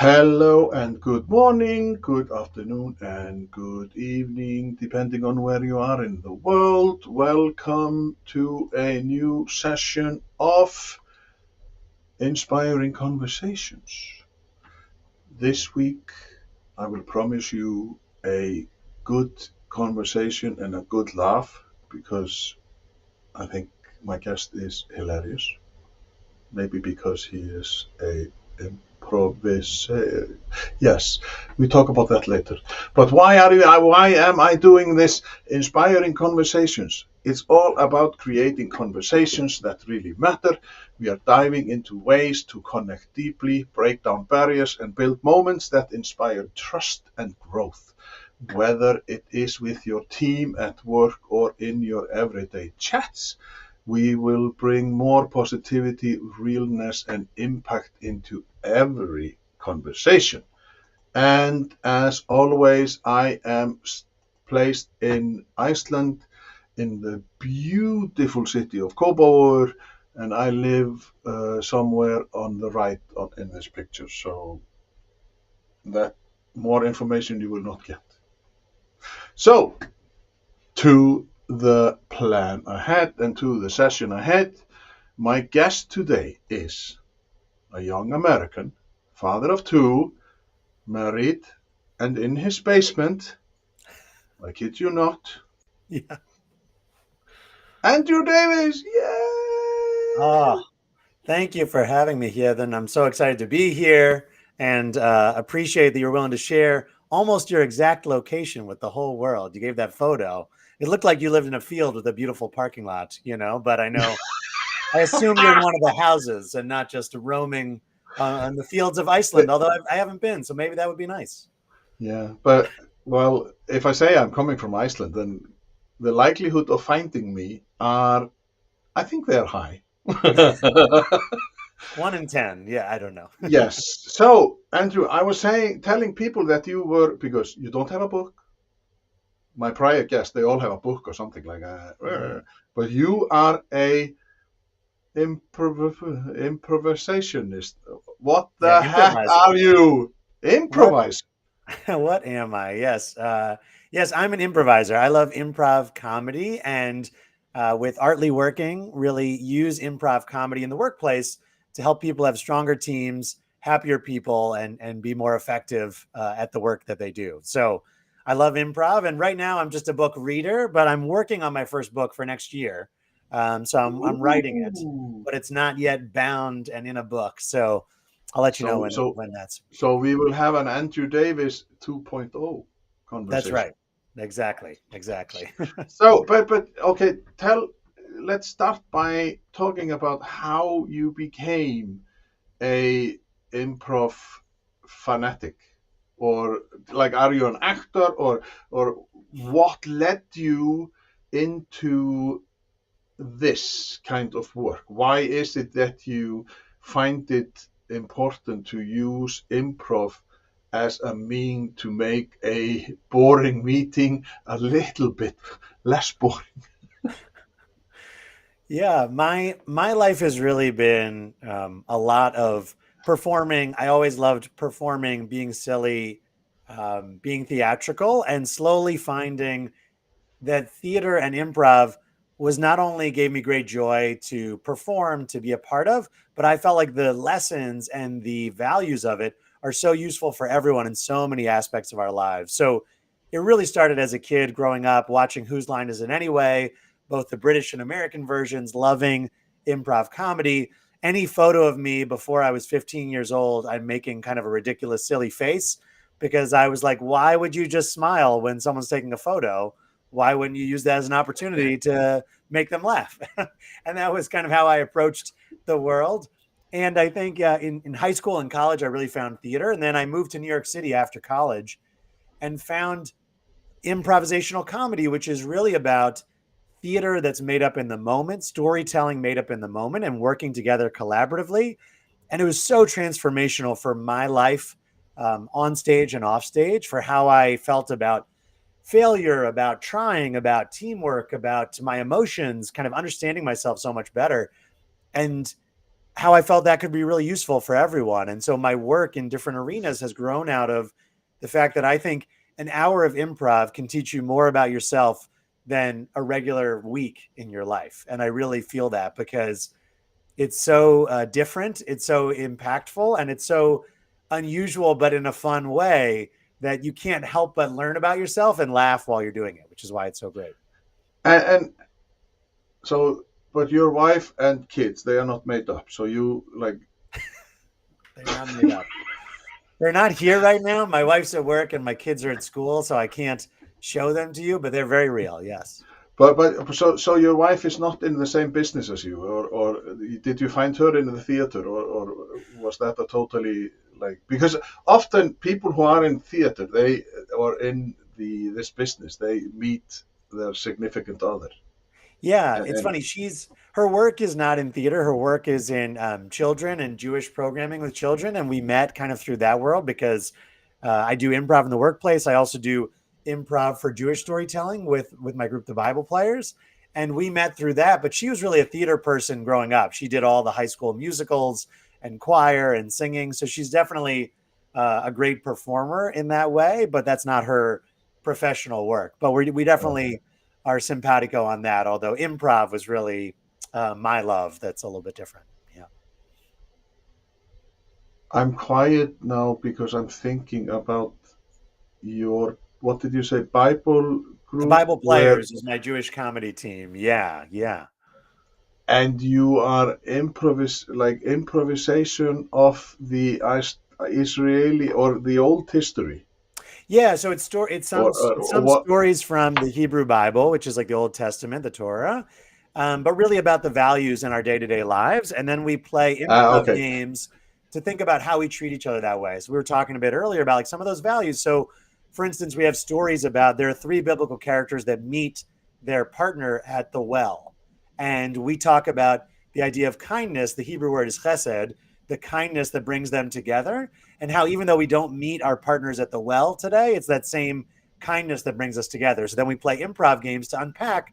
Hello and good morning, good afternoon, and good evening, depending on where you are in the world. Welcome to a new session of Inspiring Conversations. This week, I will promise you a good conversation and a good laugh because I think my guest is hilarious. Maybe because he is a improviser. Yes, we talk about that later. But why am I doing this inspiring conversations? It's all about creating conversations that really matter. We are diving into ways to connect deeply, break down barriers, and build moments that inspire trust and growth. Whether it is with your team at work or in your everyday chats, we will bring more positivity, realness, and impact into every conversation. And as always, I am placed in Iceland, in the beautiful city of Kópavogur, and I live somewhere on the right in this picture. So that more information you will not get. So, to the plan ahead and to the session ahead, my guest today is a young American, father of two, married, and in his basement, I kid you not, Yeah. Andrew Davies. Yay! Oh, thank you for having me here. Then I'm so excited to be here and appreciate that you're willing to share almost your exact location with the whole world. You gave that photo. It looked like you lived in a field with a beautiful parking lot, but I assume you're in one of the houses and not just roaming on the fields of Iceland, although I haven't been. So maybe that would be nice. Yeah, but well, if I say I'm coming from Iceland, then the likelihood of finding me I think they're high. 1 in 10. Yeah, I don't know. Yes. So, Andrew, I was telling people that you were, because you don't have a book. My prior guests, they all have a book or something like that. Mhm. But you are a improvisationist. What Yeah, the heck improviser. are you? What Improvise. what am I? Yes. Yes, I'm an improviser. I love improv comedy and with Artly Working, really use improv comedy in the workplace to help people have stronger teams, happier people, and be more effective at the work that they do. So I love improv. And right now I'm just a book reader, but I'm working on my first book for next year. So I'm writing it, Ooh. but it's not yet bound and in a book. So I'll let you know So, so, when that's so we will have an Andrew Davis 2.0 That's conversation. right. Exactly. Exactly. So, but okay, let's start by talking about how you became a improv fanatic, or like, are you an actor, or what led you into this kind of work? Why is it that you find it important to use improv as a mean to make a boring meeting a little bit less boring? Yeah, my life has really been a lot of performing. I always loved performing, being silly, being theatrical, and slowly finding that theater and improv was not only gave me great joy to perform, to be a part of, but I felt like the lessons and the values of it are so useful for everyone in so many aspects of our lives. So it really started as a kid growing up, watching Whose Line Is It Anyway, both the British and American versions, loving improv comedy. Any photo of me before I was 15 years old, I'm making kind of a ridiculous, silly face because I was like, why would you just smile when someone's taking a photo? why wouldn't you use that as an opportunity to make them laugh? And that was kind of how I approached the world. And I think in high school and college, I really found theater. And then I moved to New York City after college and found improvisational comedy, which is really about theater that's made up in the moment, storytelling made up in the moment, and working together collaboratively. And it was so transformational for my life, on stage and off stage, for how I felt about failure, about trying, about teamwork, about my emotions, kind of understanding myself so much better. And how I felt that could be really useful for everyone. And so my work in different arenas has grown out of the fact that I think an hour of improv can teach you more about yourself than a regular week in your life. And I really feel that because it's so different, it's so impactful, and it's so unusual, but in a fun way that you can't help but learn about yourself and laugh while you're doing it, which is why it's so great. And so, but your wife and kids, they are not made up. So you like, They're not made up. They're not here right now. My wife's at work and my kids are at school, so I can't show them to you, but they're very real. Yes. so your wife is not in the same business as you, or did you find her in the theater, or was that a totally like, because often people who are in theater, they or in this business, they meet their significant other, Yeah, it's and funny. Her work is not in theater. Her work is in children and Jewish programming with children, and we met kind of through that world because I do improv in the workplace. I also do improv for Jewish storytelling with my group, the Bible Players, and we met through that. But she was really a theater person growing up. She did all the high school musicals and choir and singing, so she's definitely a great performer in that way. But that's not her professional work. But we definitely are simpatico on that. Although improv was really my love. That's a little bit different. Yeah, I'm quiet now because I'm thinking about your, what did you say, Bible the group, Bible where, Players is my Jewish comedy team. Yeah, yeah. and you are improvisation of the Israeli or the old history, Yeah, so it's or some what? stories from the Hebrew Bible, which is like the Old Testament, the Torah, but really about the values in our day to day lives. And then we play improv Okay. games to think about how we treat each other that way. So we were talking a bit earlier about like some of those values. So, for instance, we have stories about there are three biblical characters that meet their partner at the well, and we talk about the idea of kindness. The Hebrew word is chesed, the kindness that brings them together, and how even though we don't meet our partners at the well today, it's that same kindness that brings us together. So then we play improv games to unpack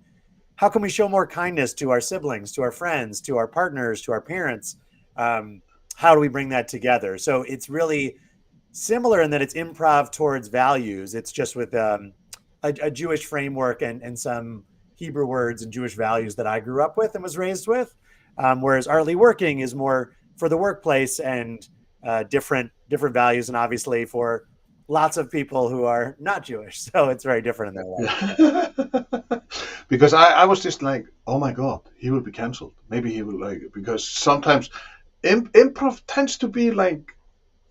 how can we show more kindness to our siblings, to our friends, to our partners, to our parents. Um, how do we bring that together? So it's really similar in that it's improv towards values. It's just with a Jewish framework and some Hebrew words and Jewish values that I grew up with and was raised with. Whereas Artly Working is more for the workplace and different values, and obviously for lots of people who are not Jewish. So it's very different in that way. Yeah. Because I was just like, oh my God, he will be cancelled. Maybe he will, like, because sometimes improv tends to be like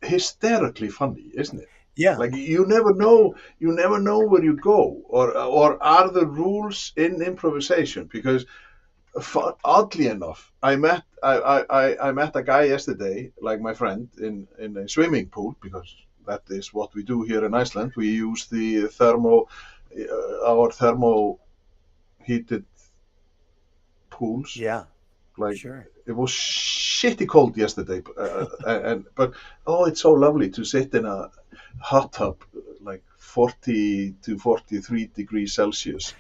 hysterically funny, isn't it? Yeah. Like you never know where you go, or are the rules in improvisation? Because oddly enough, I met a guy yesterday, like my friend, in a swimming pool, because that is what we do here in Iceland. We use the our thermo heated pools. Yeah. Like, Sure. it was shitty cold yesterday, but oh, it's so lovely to sit in a hot tub, like 40 to 43 degrees Celsius.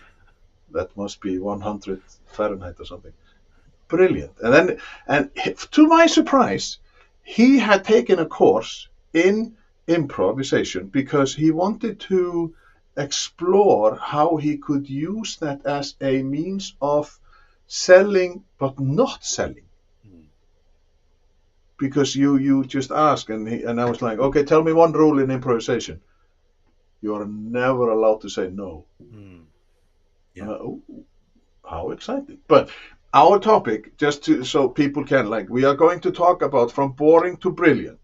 That must be 100 Fahrenheit or something. Brilliant. And to my surprise, he had taken a course in improvisation because he wanted to explore how he could use that as a means of selling but not selling. Mm. Because you just ask, and I was like, okay, tell me one rule in improvisation. You are never allowed to say no. Mm. And Yeah. oh, how exciting. But our topic, just to, so people can, like, we are going to talk about from boring to brilliant,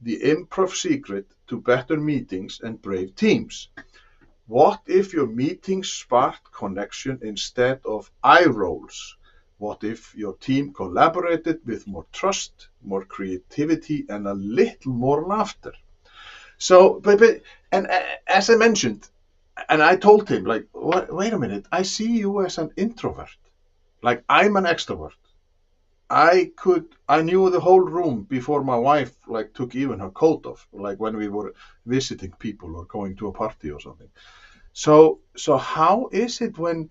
the improv secret to better meetings and brave teams. What if your meeting sparked connection instead of eye rolls? What if your team collaborated with more trust, more creativity, and a little more laughter? So, and as I mentioned, and I told him, like, wait a minute, I see you as an introvert. Like, I'm an extrovert. I knew the whole room before my wife like took even her coat off, like when we were visiting people or going to a party or something. So how is it when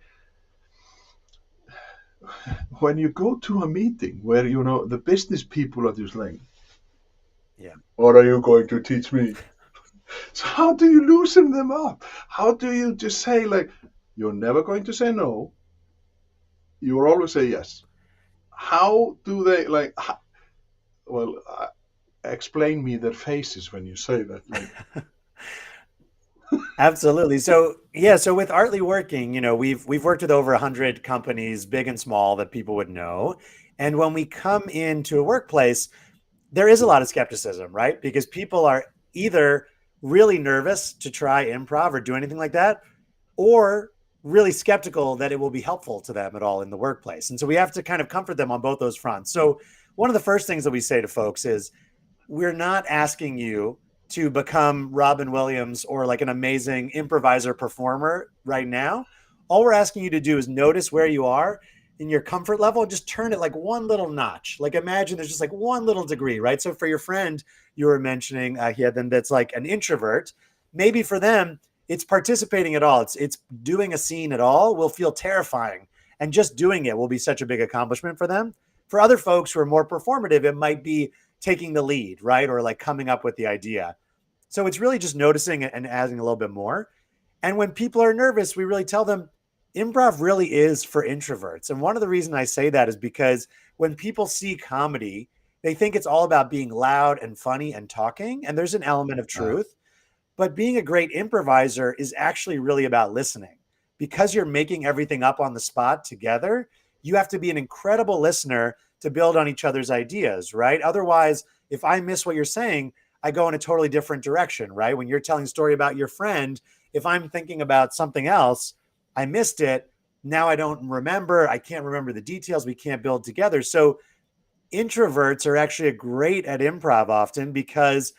you go to a meeting where you know the business people are just like, Yeah. what are you going to teach me? So how do you loosen them up? How do you just say like, you're never going to say no, you will always say yes? How do they like? Well, explain me their faces when you say that. Like, Absolutely. So yeah, so with Artly Working, we've worked with over 100 companies, big and small, that people would know. And when we come into a workplace, there is a lot of skepticism, right? Because people are either really nervous to try improv or do anything like that, or really skeptical that it will be helpful to them at all in the workplace. And so we have to kind of comfort them on both those fronts. So one of the first things that we say to folks is, we're not asking you to become Robin Williams or like an amazing improviser performer right now. All we're asking you to do is notice where you are in your comfort level and just turn it like one little notch. Like imagine there's just like one little degree, right? So for your friend you were mentioning, here, then that's like an introvert. Maybe for them, it's participating at all. It's doing a scene at all will feel terrifying, and just doing it will be such a big accomplishment for them. For other folks who are more performative, it might be taking the lead, right? Or like coming up with the idea. So it's really just noticing and adding a little bit more. And when people are nervous, we really tell them improv really is for introverts. And one of the reasons I say that is because when people see comedy, they think it's all about being loud and funny and talking. And there's an element of uh, truth. But being a great improviser is actually really about listening. Because you're making everything up on the spot together, you have to be an incredible listener to build on each other's ideas, right? Otherwise, if I miss what you're saying, I go in a totally different direction, right? When you're telling a story about your friend, if I'm thinking about something else, I missed it. Now I don't remember. I can't remember the details. We can't build together. So introverts are actually great at improv often because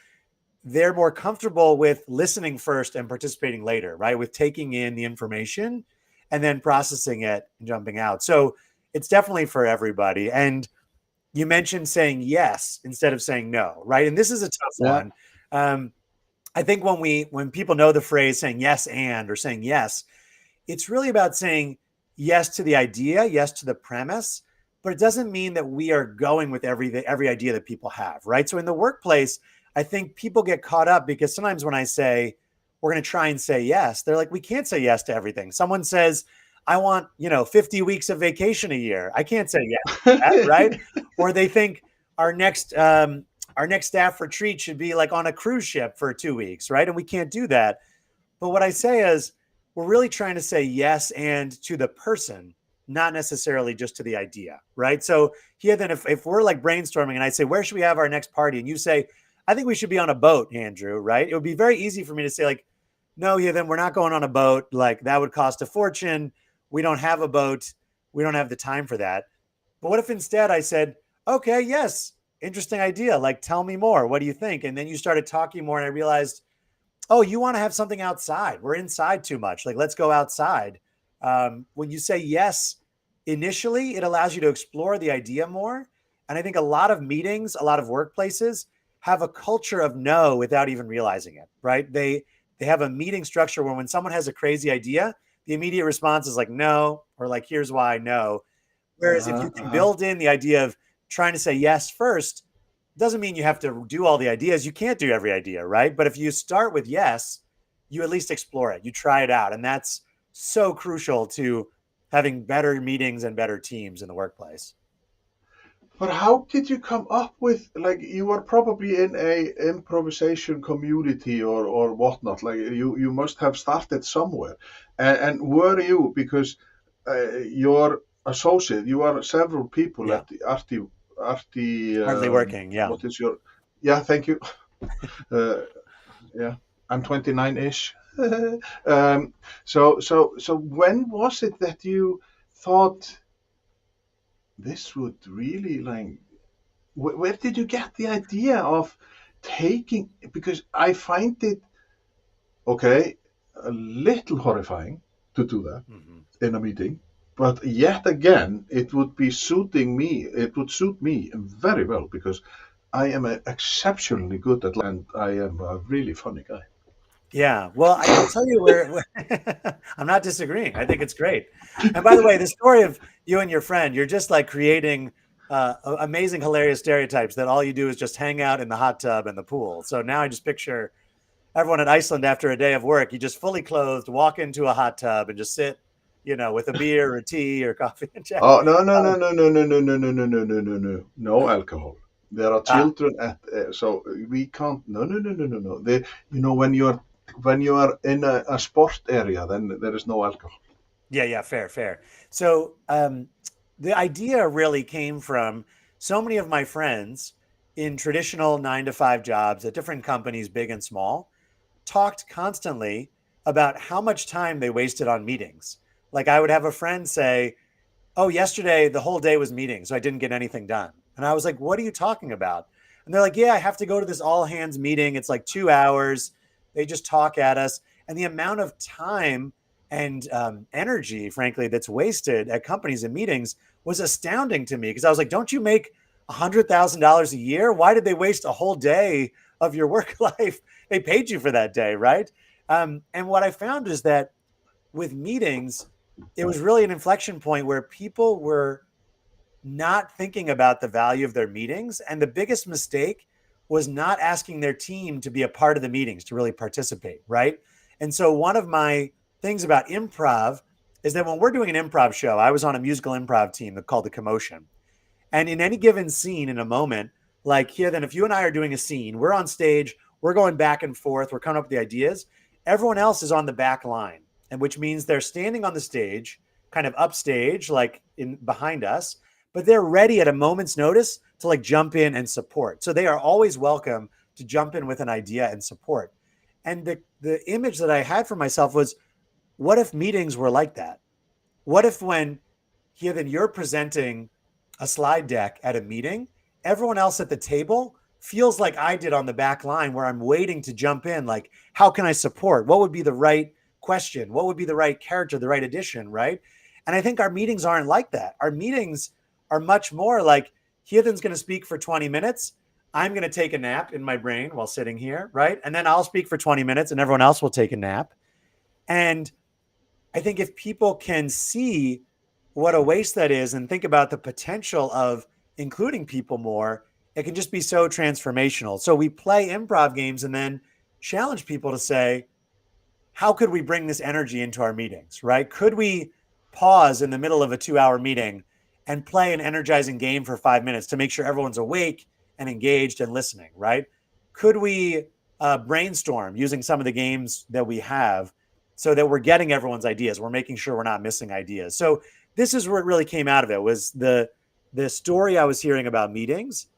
they're more comfortable with listening first and participating later, right? With taking in the information and then processing it and jumping out. So it's definitely for everybody. And you mentioned saying yes instead of saying no, right? And this is a tough yeah. one. Um, I think when people know the phrase saying yes and or saying yes, it's really about saying yes to the idea, yes to the premise, but it doesn't mean that we are going with every idea that people have, right? So in the workplace, I think people get caught up because sometimes when I say we're going to try and say yes, they're like, we can't say yes to everything. Someone says, I want 50 weeks of vacation a year. I can't say yes to that, right? Or they think our next our next staff retreat should be like on a cruise ship for 2 weeks, right? And we can't do that. But what I say is, we're really trying to say yes and to the person, not necessarily just to the idea, right? So here, then, if we're like brainstorming and I say, where should we have our next party? And you say, I think we should be on a boat, Andrew, right? It would be very easy for me to say, like, no, yeah, then we're not going on a boat. Like, that would cost a fortune. We don't have a boat. We don't have the time for that. But what if instead I said, okay, yes, interesting idea. Like, tell me more. What do you think? And then you started talking more, and I realized, oh, you want to have something outside. We're inside too much. Like, let's go outside. When you say yes initially, it allows you to explore the idea more. And I think a lot of meetings, a lot of workplaces have a culture of no without even realizing it, right? They have a meeting structure where when someone has a crazy idea, the immediate response is like no, or like here's why no. Whereas if you can Uh-huh. build in the idea of trying to say yes first, doesn't mean you have to do all the ideas. You can't do every idea, right? But if you start with yes, you at least explore it. You try it out. And that's so crucial to having better meetings and better teams in the workplace. But how did you come up with like you were probably in a improvisation community or whatnot? Like you must have started somewhere, and were you because your associate, you are several people Yeah. at the RT. Hardly working. Yeah. What is your? Yeah, thank you. Uh, yeah, I'm 29-ish. So when was it that you thought this would really like? Where did you get the idea of taking? Because I find it okay, a little horrifying to do that Mhm. in a meeting. But yet again, it would be suiting me. It would suit me very well because I am exceptionally good at and I am a really funny guy. Yeah. Well, I'll tell you I'm not disagreeing. I think it's great. And by the way, the story of you and your friend, you're just like creating amazing, hilarious stereotypes that all you do is just hang out in the hot tub and the pool. So now I just picture everyone in Iceland after a day of work, you just fully clothed, walk into a hot tub and just sit, with a beer or tea or coffee and chat. Oh no no no no no no no no no no no no no no no alcohol. There are Ah, children at so we can't. No no no no no no. They, when you are in a sport area, then there is no alcohol. yeah, yeah, fair, fair. So the idea really came from so many of my friends in traditional 9 to 5 jobs at different companies, big and small, talked constantly about how much time they wasted on meetings. Like I would have a friend say, "Oh, yesterday the whole day was meetings, so I didn't get anything done." And I was like, "What are you talking about?" And they're like, "Yeah, I have to go to this all hands meeting. It's like 2 hours. They just talk at us." And the amount of time and energy, frankly, that's wasted at companies and meetings was astounding to me because I was like, "Don't you make $100,000 a year? Why did they waste a whole day of your work life? They paid you for that day, right?" And what I found is that with meetings, it was really an inflection point where people were not thinking about the value of their meetings. And the biggest mistake was not asking their team to be a part of the meetings, to really participate, right? And so, one of my things about improv is that when we're doing an improv show, I was on a musical improv team called The Commotion. And in any given scene, in a moment, like here, then if you and I are doing a scene, we're on stage, we're going back and forth, we're coming up with the ideas. Everyone else is on the back line, and which means they're standing on the stage, kind of upstage, like in behind us, but they're ready at a moment's notice to like jump in and support. So they are always welcome to jump in with an idea and support. And the image that I had for myself was, what if meetings were like that? What if when here then you're presenting a slide deck at a meeting, everyone else at the table feels like I did on the back line where I'm waiting to jump in, like, how can I support? What would be the right question? What would be the right character, the right addition, right? And I think our meetings aren't like that. Our meetings are much more like Heathen's going to speak for 20 minutes. I'm going to take a nap in my brain while sitting here, right? And then I'll speak for 20 minutes and everyone else will take a nap. And I think if people can see what a waste that is and think about the potential of including people more, it can just be so transformational. So we play improv games and then challenge people to say, how could we bring this energy into our meetings, right? Could we pause in the middle of a 2 hour meeting and play an energizing game for 5 minutes to make sure everyone's awake and engaged and listening, right? Could we brainstorm using some of the games that we have so that we're getting everyone's ideas? We're making sure we're not missing ideas. So this is where it really came out of it was the story I was hearing about meetings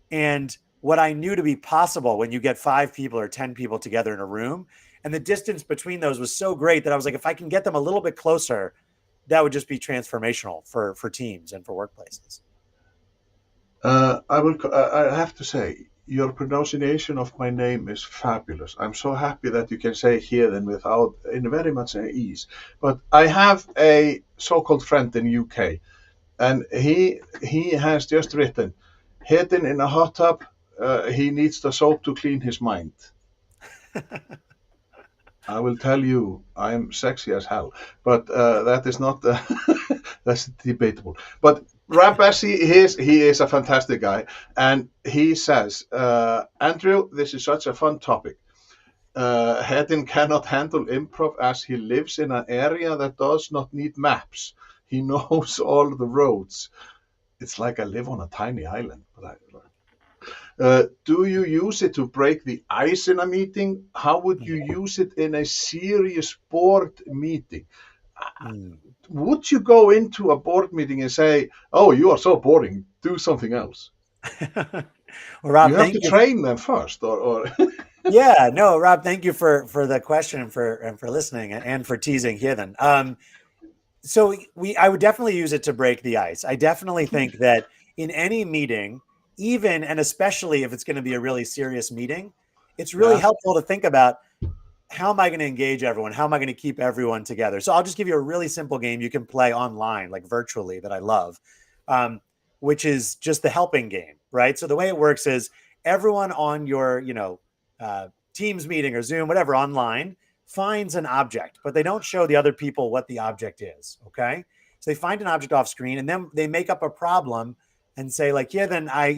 and what I knew to be possible when you get 5 people or 10 people together in a room. And the distance between those was so great that I was like, if I can get them a little bit closer, that would just be transformational for teams and for workplaces. I have to say, your pronunciation of my name is fabulous. I'm so happy that you can say here and without in very much ease. But I have a so-called friend in UK, and he has just written, hidden in a hot tub. He needs the soap to clean his mind. I will tell you, I'm sexy as hell, but that is not that's debatable. But Rabasi, he is a fantastic guy, and he says, Andrew, this is such a fun topic. Hedin cannot handle improv as he lives in an area that does not need maps. He knows all the roads. It's like I live on a tiny island. Do you use it to break the ice in a meeting? How would you use it in a serious board meeting? Mm. Would you go into a board meeting and say, "Oh, you are so boring. Do something else"? Well, You Rob, have thank to you. train them first, or Yeah, no, Rob, thank you for the question and for listening and for teasing Heathen. So we I would definitely use it to break the ice. I definitely think that in any meeting, even and especially if it's going to be a really serious meeting, it's really Yeah. helpful to think about how am I going to engage everyone? How am I going to keep everyone together? So I'll just give you a really simple game you can play online, like virtually, that I love, um, which is just the helping game, right? So the way it works is everyone on your, uh, Teams meeting or Zoom, whatever, online finds an object, but they don't show the other people what the object is. Okay, so they find an object off screen, and then they make up a problem and say, like, yeah, then I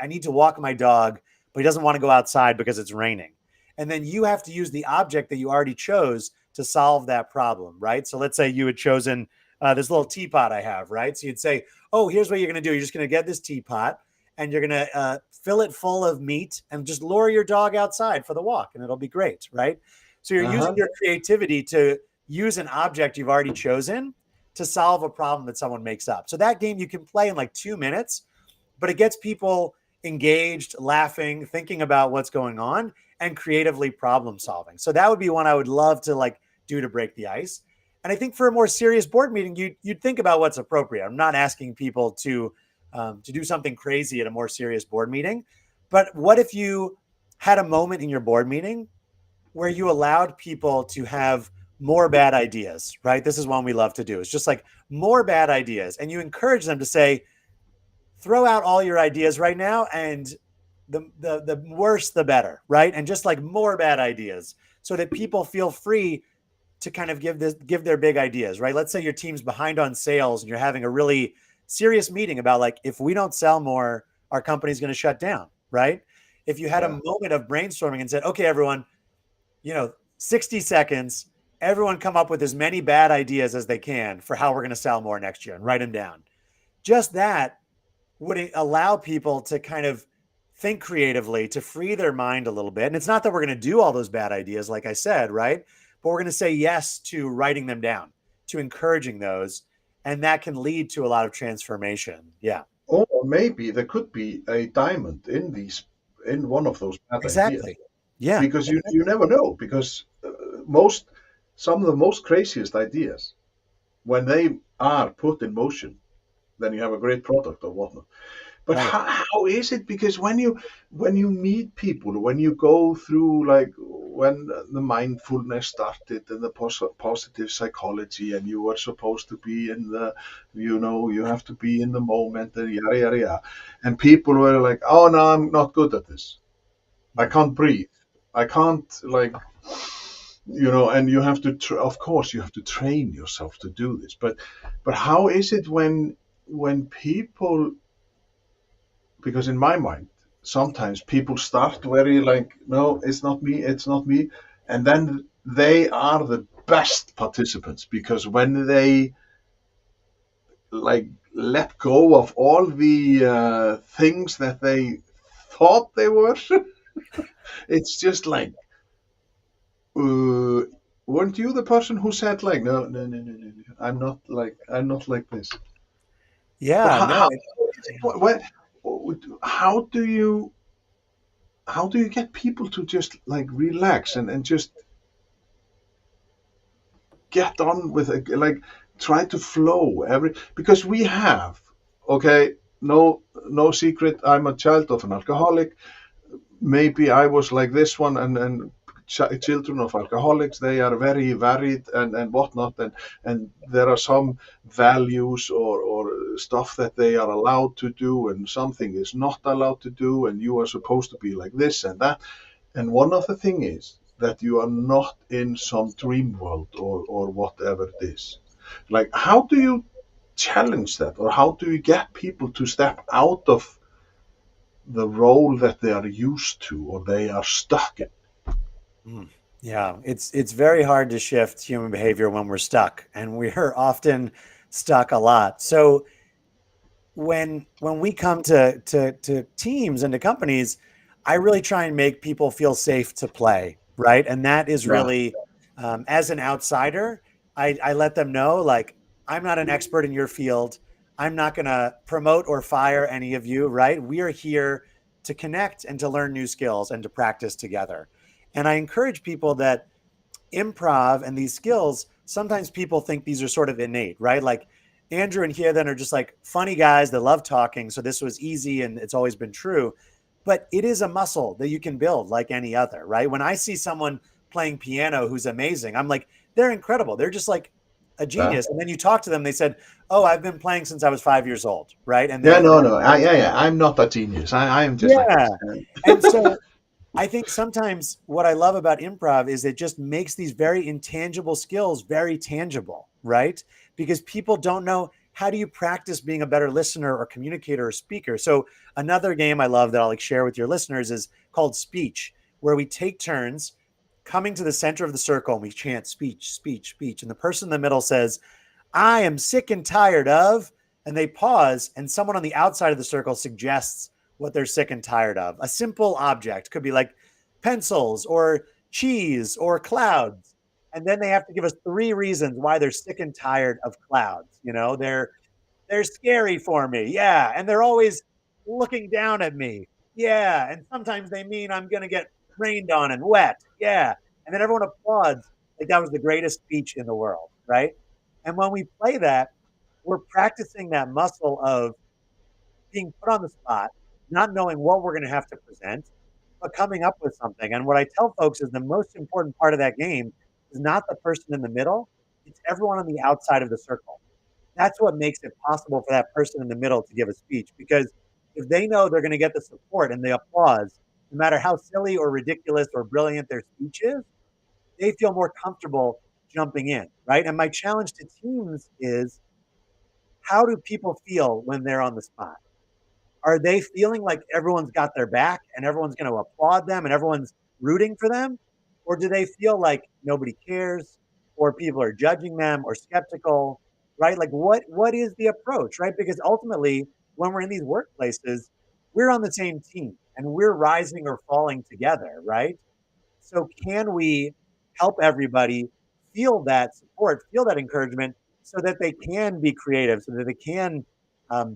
need to walk my dog, but he doesn't want to go outside because it's raining, and then you have to use the object that you already chose to solve that problem, right? So let's say you had chosen this little teapot I have, right? So you'd say, oh, here's what you're going to do. You're just going to get this teapot and you're going to fill it full of meat and just lure your dog outside for the walk, and it'll be great, right? So you're using Uh-huh. your creativity to use an object you've already chosen to solve a problem that someone makes up. So that game you can play in like 2 minutes, but it gets people engaged, laughing, thinking about what's going on, and creatively problem solving. So that would be one I would love to like do to break the ice. And I think for a more serious board meeting, you'd think about what's appropriate. I'm not asking people to do something crazy at a more serious board meeting, but what if you had a moment in your board meeting where you allowed people to have more bad ideas, right? This is one we love to do. It's just like more bad ideas, and you encourage them to say, throw out all your ideas right now, and the worse the better, right? And just like more bad ideas so that people feel free to kind of give their big ideas, right? Let's say your team's behind on sales and you're having a really serious meeting about, like, if we don't sell more, our company's going to shut down, right? If you had a Yeah. moment of brainstorming and said, okay, everyone, 60 seconds, everyone come up with as many bad ideas as they can for how we're going to sell more next year and write them down. Just that would allow people to kind of think creatively, to free their mind a little bit. And it's not that we're going to do all those bad ideas, like I said, right? But we're going to say yes to writing them down, to encouraging those. And that can lead to a lot of transformation. Yeah, Or maybe there could be a diamond in one of those bad ideas, exactly. Yeah, because you exactly. never know, because most some of the most craziest ideas, when they are put in motion, then you have a great product or whatnot. But Right. how is it? Because when you meet people, when you go through, like when the mindfulness started and the positive psychology, and you were supposed to be in the, you have to be in the moment, and yada yada yada, and people were like, oh no, I'm not good at this. I Mm. can't breathe. I can't, like, and you have to, of course, you have to train yourself to do this. But how is it when people, because in my mind, sometimes people start very like, no, it's not me, it's not me, and then they are the best participants, because when they, like, let go of all the things that they thought they were, it's just like, uh, weren't you the person who said, like, no, no, no, no, no, no, I'm not like this? But Yeah, how, no, how how do you how do you get people to just like relax and just get on with it, like try to flow every, because we have, okay, no secret, I'm a child of an alcoholic. Maybe I was like this one, and children of alcoholics, they are very varied and whatnot, and there are some values or stuff that they are allowed to do, and something is not allowed to do, and you are supposed to be like this and that. And one of the thing is that you are not in some dream world or whatever it is. Like, how do you challenge that, or how do you get people to step out of the role that they are used to or they are stuck in? mm, yeah, it's very hard to shift human behavior when we're stuck, and we're often stuck a lot. So when we come to teams and to companies, I really try and make people feel safe to play, right? And that is Yeah. really, as an outsider, I let them know, like, I'm not an expert in your field. I'm not going to promote or fire any of you, right? We are here to connect and to learn new skills and to practice together. And I encourage people that improv and these skills, sometimes people think these are sort of innate, right? Like Andrew and Hyeden are just like funny guys that love talking. So this was easy and it's always been true. But it is a muscle that you can build like any other, right? When I see someone playing piano who's amazing, I'm like, they're incredible. They're just like a Yeah. genius. And then you talk to them, they said, oh, I've been playing since I was 5 years old, right? And Yeah, they're, no, no. Yeah. I'm not a genius. I am just like yeah. this. And so I think sometimes what I love about improv is it just makes these very intangible skills very tangible, right? Because people don't know, how do you practice being a better listener or communicator or speaker? So another game I love that I'll like share with your listeners is called speech, where we take turns coming to the center of the circle and we chant speech, speech, speech. And the person in the middle says, I am sick and tired of, and they pause, and someone on the outside of the circle suggests what they're sick and tired of. A simple object could be like pencils or cheese or clouds. And then they have to give us three reasons why they're sick and tired of clouds. You know, they're scary for me. Yeah. And they're always looking down at me. Yeah. And sometimes they mean I'm going to get rained on and wet. Yeah. And then everyone applauds like that was the greatest speech in the world. Right. And when we play that, we're practicing that muscle of being put on the spot, not knowing what we're going to have to present, but coming up with something. And what I tell folks is the most important part of that game is not the person in the middle, it's everyone on the outside of the circle. That's what makes it possible for that person in the middle to give a speech because if they know they're going to get the support and the applause, no matter how silly or ridiculous or brilliant their speech is, they feel more comfortable jumping in, right? And my challenge to teams is how do people feel when they're on the spot? Are they feeling like everyone's got their back and everyone's going to applaud them and everyone's rooting for them? Or do they feel like nobody cares or people are judging them or skeptical, right? Like what is the approach, right? Because ultimately, when we're in these workplaces, we're on the same team and we're rising or falling together, right? So can we help everybody feel that support, feel that encouragement so that they can be creative, so that they can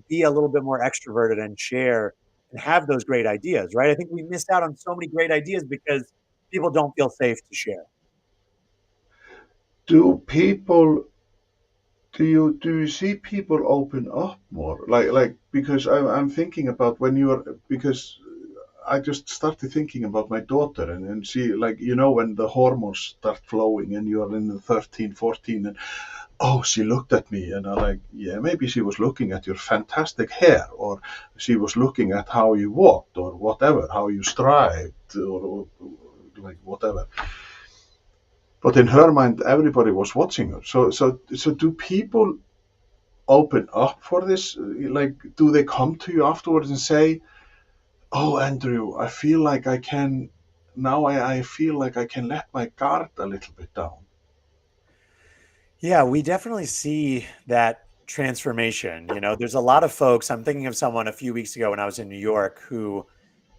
be a little bit more extroverted and share and have those great ideas, right? I think we missed out on so many great ideas because people don't feel safe to share. Do people do you see people open up more? Like because I'm thinking about when you're because I just started thinking about my daughter and she like when the hormones start flowing and you're in the 13, 14 and oh she looked at me and I'm like yeah maybe she was looking at your fantastic hair or she was looking at how you walked or whatever how you strived or like whatever. But in her mind, everybody was watching her. So do people open up for this? Like, do they come to you afterwards and say, "Oh, Andrew, I feel like I can now. I feel like I can let my guard a little bit down." Yeah, we definitely see that transformation. You know, there's a lot of folks. I'm thinking of someone a few weeks ago when I was in New York who,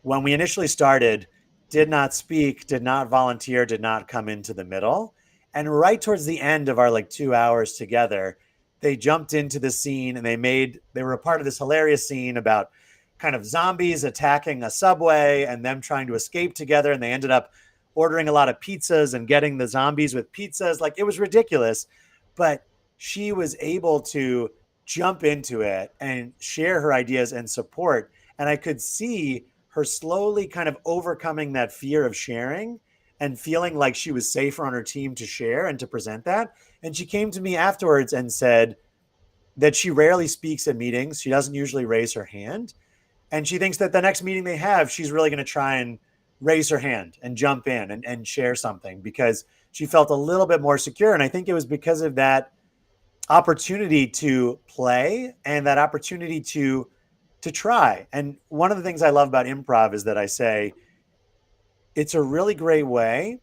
when we initially started, did not speak, did not volunteer, did not come into the middle. And right towards the end of our like 2 hours together, they jumped into the scene and they were a part of this hilarious scene about kind of zombies attacking a subway and them trying to escape together. And they ended up ordering a lot of pizzas and getting the zombies with pizzas. Like it was ridiculous. But she was able to jump into it and share her ideas and support. And I could see her slowly kind of overcoming that fear of sharing and feeling like she was safer on her team to share and to present that. And she came to me afterwards and said that she rarely speaks at meetings. She doesn't usually raise her hand. And she thinks that the next meeting they have, she's really going to try and raise her hand and jump in and share something because she felt a little bit more secure. And I think it was because of that opportunity to play and that opportunity to try. And one of the things I love about improv is that I say it's a really great way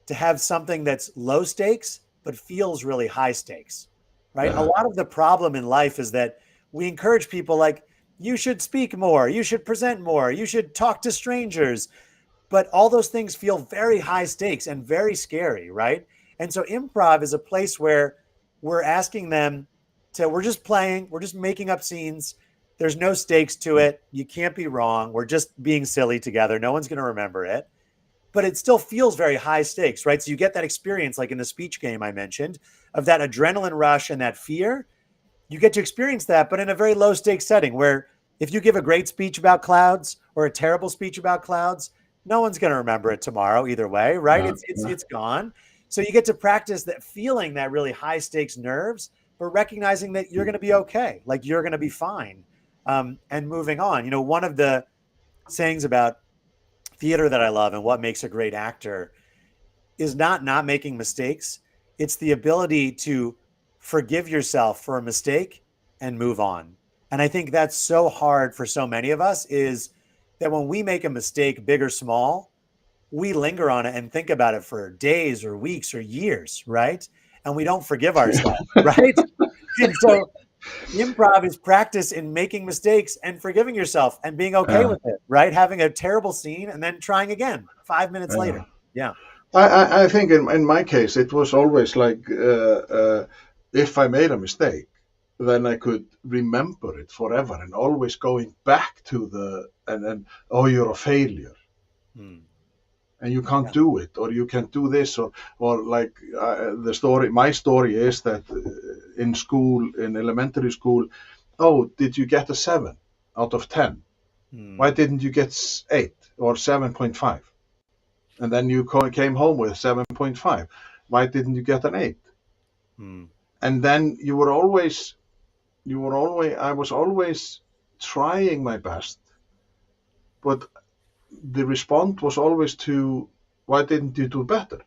to have something that's low stakes but feels really high stakes. Right? A Yeah, lot of the problem in life is that we encourage people like you should speak more, you should present more, you should talk to strangers, but all those things feel very high stakes and very scary, right? And so improv is a place where we're asking them we're just playing, we're just making up scenes. There's no stakes to it. You can't be wrong. We're just being silly together. No one's going to remember it. But it still feels very high stakes, right? So you get that experience, like in the speech game I mentioned, of that adrenaline rush and that fear. You get to experience that, but in a very low stakes setting where if you give a great speech about clouds or a terrible speech about clouds, no one's going to remember it tomorrow either way, right? Yeah, It's gone. So you get to practice that feeling that really high stakes nerves, but recognizing that you're going to be okay, like you're going to be fine, and moving on. One of the sayings about theater that I love and what makes a great actor is not making mistakes. It's the ability to forgive yourself for a mistake and move on. And I think that's so hard for so many of us is that when we make a mistake, big or small, we linger on it and think about it for days or weeks or years, right? And we don't forgive ourselves, right? And so improv is practice in making mistakes and forgiving yourself and being okay yeah, with it, right? Having a terrible scene and then trying again 5 minutes later. yeah. Yeah. I think in my case it was always like if I made a mistake, then I could remember it forever and always going back to the and then oh you're a failure Hmm. and you can't Yeah. do it or you can't do this or like the story my story is that in school in elementary school, oh did you get a 7 out of 10? Why Hmm. didn't you get 8 or 7.5? And then you came home with 7.5. Why didn't you get an 8? Hmm. And then I was always trying my best, but the response was always to, why didn't you do better?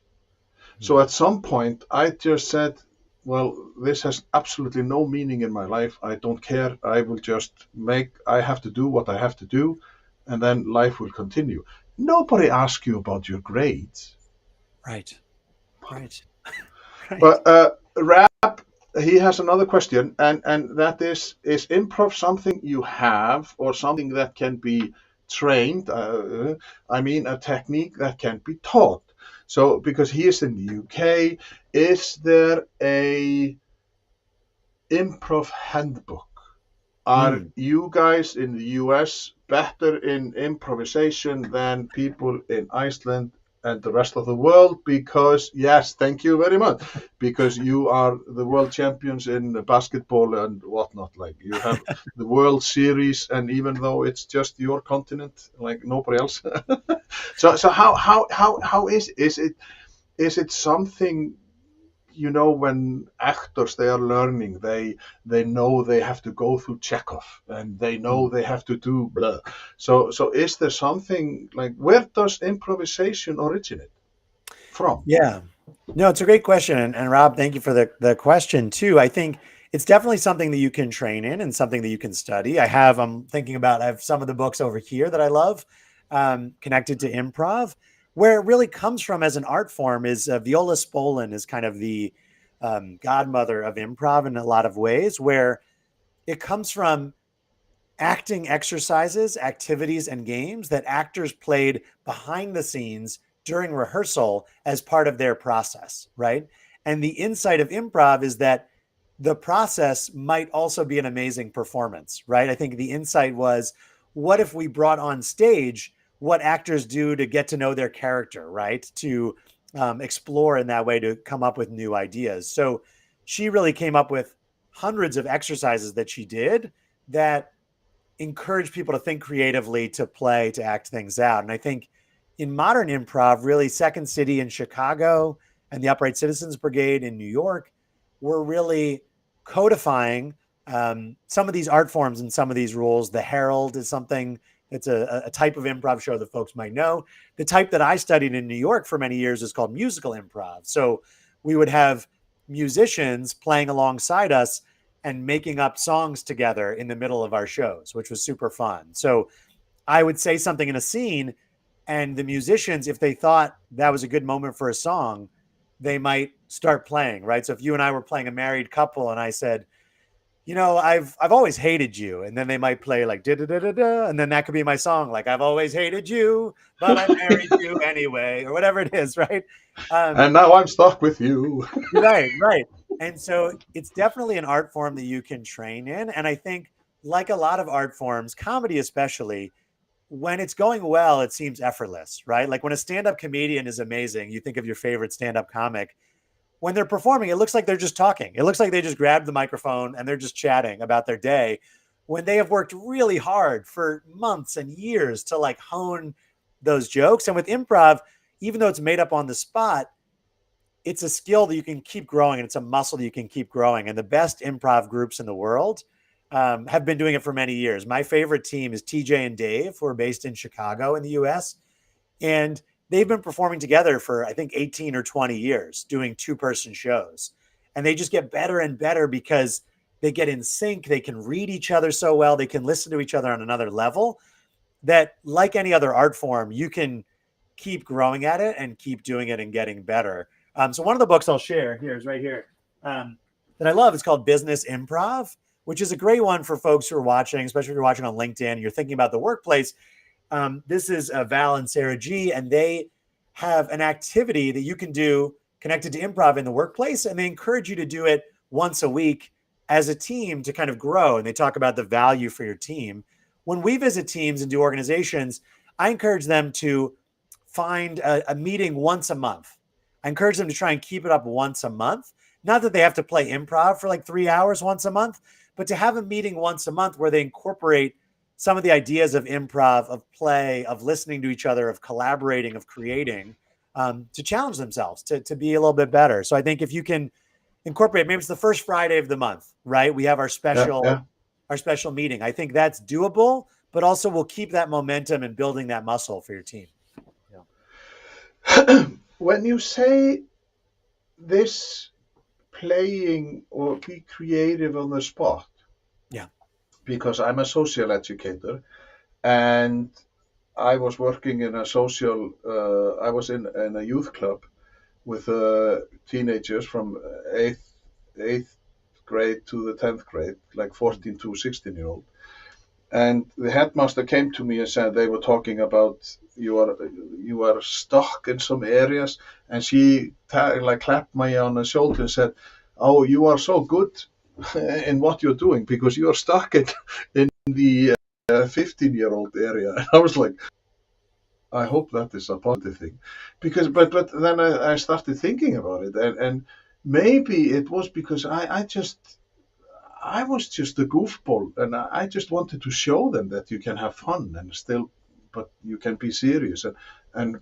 So Hmm. at some point, I just said, well, this has absolutely no meaning in my life. I don't care. I have to do what I have to do, and then life will continue. Nobody asks you about your grades. Right. Right. Right. But Rap, he has another question, and that is improv something you have or something that can be trained? I mean, a technique that can be taught. So, because he is in the UK, is there a improv handbook? Are Hmm. you guys in the US better in improvisation than people in Iceland and the rest of the world? Because, yes, thank you very much. Because you are the world champions in basketball and whatnot. Like you have the World Series, and even though it's just your continent, like nobody else. So how is it something when actors they are learning they know they have to go through Chekhov and they know Hmm. they have to do blah. So is there something like where does improvisation originate from? Yeah. No, it's a great question. And Rob, thank you for the question too. I think it's definitely something that you can train in and something that you can study. I'm thinking about, I have some of the books over here that I love, connected to improv. Where it really comes from as an art form is Viola Spolin is kind of the godmother of improv in a lot of ways, where it comes from acting exercises, activities, and games that actors played behind the scenes during rehearsal as part of their process, right? And the insight of improv is that the process might also be an amazing performance, right? I think the insight was what if we brought on stage what actors do to get to know their character, right? To explore in that way to come up with new ideas. So she really came up with hundreds of exercises that she did that encourage people to think creatively, to play, to act things out. And I think in modern improv, really Second City in Chicago and the Upright Citizens Brigade in New York were really codifying some of these art forms and some of these rules. The Herald is something it's a type of improv show that folks might know. The type that I studied in New York for many years is called musical improv. So we would have musicians playing alongside us and making up songs together in the middle of our shows, which was super fun. So I would say something in a scene, and the musicians, if they thought that was a good moment for a song, they might start playing, right? So if you and I were playing a married couple and I said, I've always hated you, and then they might play like da da da da da, and then that could be my song, like I've always hated you, but I married you anyway, or whatever it is, right? Um, And now I'm stuck with you. Right, right. And so it's definitely an art form that you can train in. And I think like a lot of art forms, comedy especially, when it's going well, it seems effortless, right? Like when a stand-up comedian is amazing, you think of your favorite stand-up comic. When they're performing, it looks like they're just talking. It looks like they just grabbed the microphone and they're just chatting about their day when they have worked really hard for months and years to like hone those jokes. And with improv, even though it's made up on the spot, it's a skill that you can keep growing and it's a muscle that you can keep growing. And the best improv groups in the world have been doing it for many years. My favorite team is TJ and Dave, who are based in Chicago in the US. And they've been performing together for, I think, 18 or 20 years doing two-person shows. And they just get better and better because they get in sync. They can read each other so well. They can listen to each other on another level that, like any other art form, you can keep growing at it and keep doing it and getting better. So one of the books I'll share here is right here that I love. It's called Business Improv, which is a great one for folks who are watching, especially if you're watching on LinkedIn and you're thinking about the workplace. This is Val and Sarah G, and they have an activity that you can do connected to improv in the workplace, and they encourage you to do it once a week as a team to kind of grow. And they talk about the value for your team. When we visit teams and do organizations, I encourage them to find a meeting once a month. I encourage them to try and keep it up once a month. Not that they have to play improv for like 3 hours once a month, but to have a meeting once a month where they incorporate some of the ideas of improv, of play, of listening to each other, of collaborating, of creating, to challenge themselves, to be a little bit better. So I think if you can incorporate, maybe it's the first Friday of the month, right? We have our Yeah, yeah. special meeting. I think that's doable, but also will keep that momentum and building that muscle for your team. When you say this playing or be creative on the spot, Yeah. because I'm a social educator and I was working in a social, I was in a youth club with teenagers from eighth grade to the 10th grade, like 14 to 16-year-old. And the headmaster came to me and said they were talking about you are stuck in some areas, and she like clapped me on the shoulder and said, "Oh, you are so good in what you're doing because you are stuck in the 15-year-old area." And I was like, I hope that is a positive thing, because but then I started thinking about it, and maybe it was because I was just a goofball, and I just wanted to show them that you can have fun and still, but you can be serious. And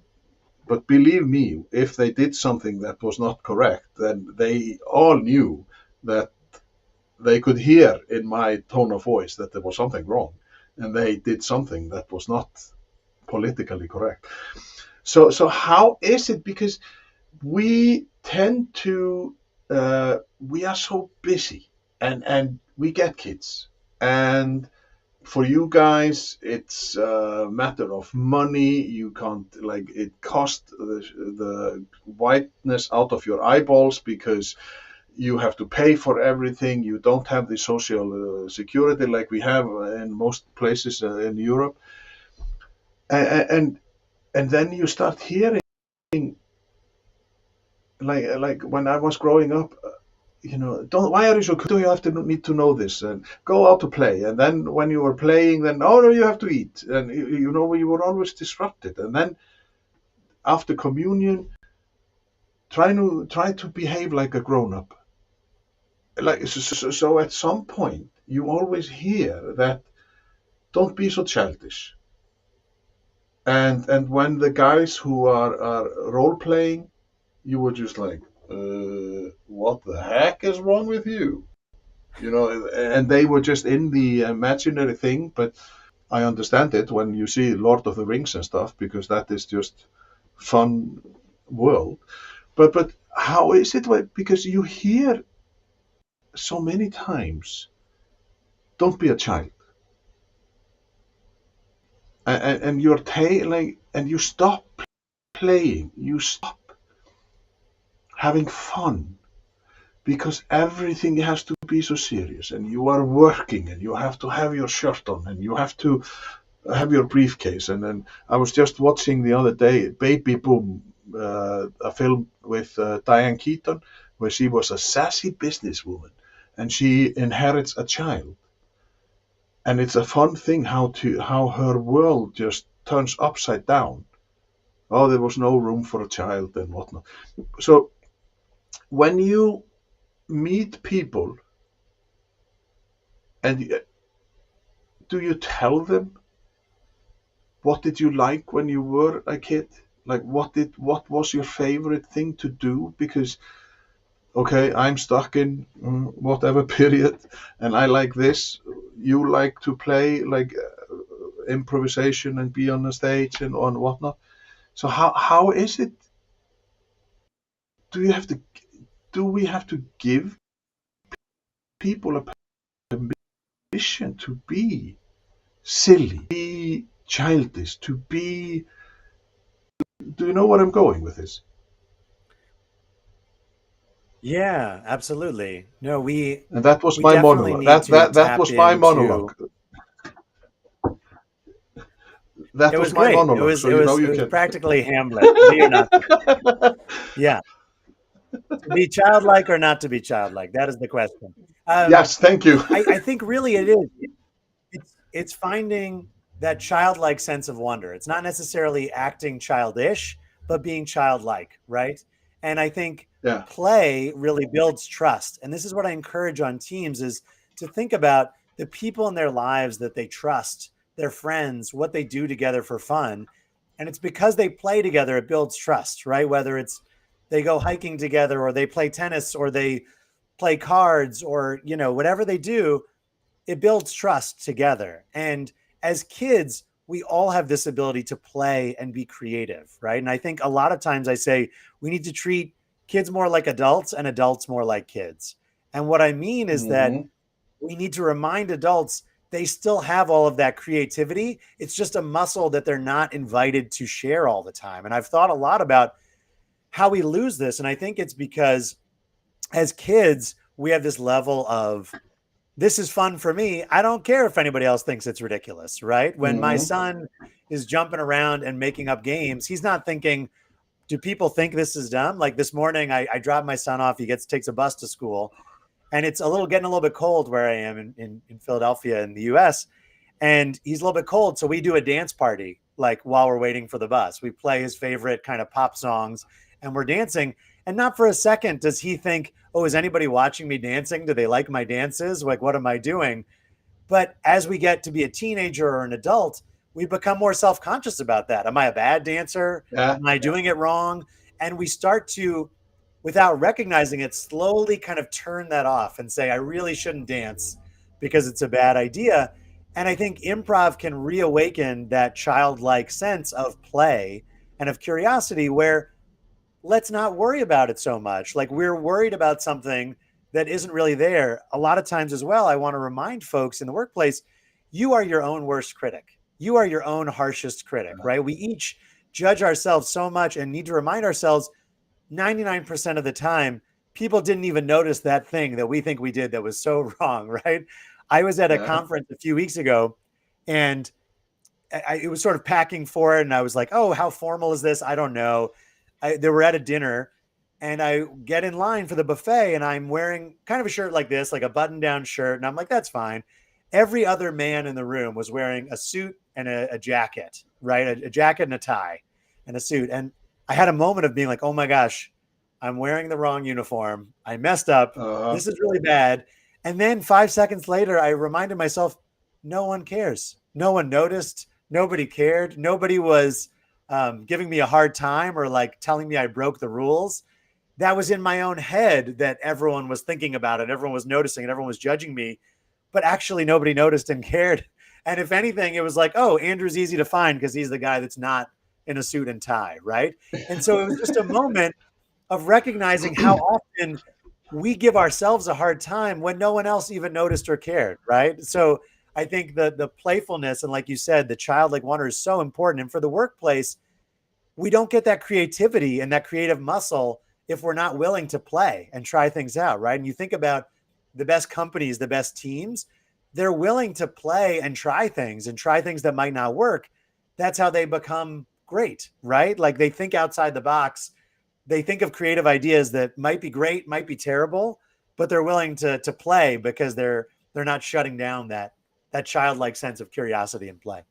but believe me, if they did something that was not correct, then they all knew that they could hear in my tone of voice that there was something wrong, and they did something that was not politically correct. So how is it? Because we tend to we are so busy, and we get kids, and for you guys it's a matter of money. You can't, like, it costs the whiteness out of your eyeballs because you have to pay for everything. You don't have the social security like we have in most places in Europe, and and then you start hearing, like when I was growing up, don't, why are you so, do you have to need to know this, and go out to play, and then when you were playing, then, oh no, you have to eat, and you were always disrupted, and then after communion, try to behave like a grown up, like so at some point you always hear that, don't be so childish, and when the guys who are role playing, you were just like, what the heck is wrong with you? And they were just in the imaginary thing, but I understand it when you see Lord of the Rings and stuff, because that is just fun world. But how is it? Because you hear so many times, don't be a child, and you're like, and you stop playing, you stop having fun, because everything has to be so serious, and you are working, and you have to have your shirt on, and you have to have your briefcase. And then I was just watching the other day Baby Boom, a film with Diane Keaton, where she was a sassy businesswoman and she inherits a child, And it's a fun thing how her world just turns upside down. Oh, there was no room for a child and whatnot. So when you meet people, and do you tell them what did you like when you were a kid? Like what was your favorite thing to do? Because okay, I'm stuck in whatever period, and I like this. You like to play like improvisation and be on the stage and on whatnot. So how is it? Do you have to? Do we have to give people a permission to be silly, be childish, to be? Do you know where I'm going with this? Yeah, absolutely. No, And that was we my definitely monologue. need That to that that tap was my into. monologue. That It was was my great. monologue. So It you was can. practically Hamlet. To be or not to be. Yeah, to be childlike or not to be childlike. That is the question. Yes, thank you. I think really it is. It's finding that childlike sense of wonder. It's not necessarily acting childish, but being childlike, right? And I think Yeah. play really builds trust. And this is what I encourage on teams is to think about the people in their lives that they trust, their friends, what they do together for fun. And it's because they play together, it builds trust, right? Whether it's they go hiking together or they play tennis or they play cards or, whatever they do, it builds trust together. And as kids, we all have this ability to play and be creative, right? And I think a lot of times I say we need to treat kids more like adults and adults more like kids. And what I mean is that Hmm. we need to remind adults they still have all of that creativity. It's just a muscle that they're not invited to share all the time. And I've thought a lot about how we lose this. And I think it's because as kids, we have this level of this is fun for me. I don't care if anybody else thinks it's ridiculous, right? When my Hmm. son is jumping around and making up games, he's not thinking, do people think this is dumb? Like this morning, I dropped my son off. He takes a bus to school, and it's getting a little bit cold where I am in Philadelphia in the US. And he's a little bit cold. So we do a dance party like while we're waiting for the bus. We play his favorite kind of pop songs and we're dancing. And not for a second does he think, oh, is anybody watching me dancing? Do they like my dances? Like, what am I doing? But as we get to be a teenager or an adult, we become more self conscious about that. Am I a bad dancer? Yeah. Am I doing it wrong? And we start to, without recognizing it, slowly kind of turn that off and say, I really shouldn't dance because it's a bad idea. And I think improv can reawaken that childlike sense of play and of curiosity where let's not worry about it so much. Like we're worried about something that isn't really there. A lot of times as well, I want to remind folks in the workplace, you are your own worst critic. You are your own harshest critic, right? We each judge ourselves so much and need to remind ourselves 99% of the time, people didn't even notice that thing that we think we did that was so wrong, right? I was at a Yeah. conference a few weeks ago and it was sort of packing for it. And I was like, oh, how formal is this? I don't know. They were at a dinner and I get in line for the buffet and I'm wearing kind of a shirt like this, like a button down shirt. And I'm like, that's fine. Every other man in the room was wearing a suit and a jacket, right? A jacket and a tie and a suit. And I had a moment of being like, oh my gosh, I'm wearing the wrong uniform. I messed up. Uh, This is really bad. And then 5 seconds later, I reminded myself, no one cares. No one noticed. Nobody cared. Nobody was giving me a hard time or like telling me I broke the rules. That was in my own head that everyone was thinking about it. Everyone was noticing it. Everyone was judging me, but actually nobody noticed and cared. And if anything, it was like, oh, Andrew's easy to find because he's the guy that's not in a suit and tie, right? And so it was just a moment of recognizing how often we give ourselves a hard time when no one else even noticed or cared, right? So I think the playfulness and like you said, the childlike wonder is so important. And for the workplace, we don't get that creativity and that creative muscle if we're not willing to play and try things out, right? And you think about the best companies, the best teams, they're willing to play and try things that might not work. That's how they become great, right? Like they think outside the box. They think of creative ideas that might be great, might be terrible, but they're willing to play because they're not shutting down that childlike sense of curiosity and play.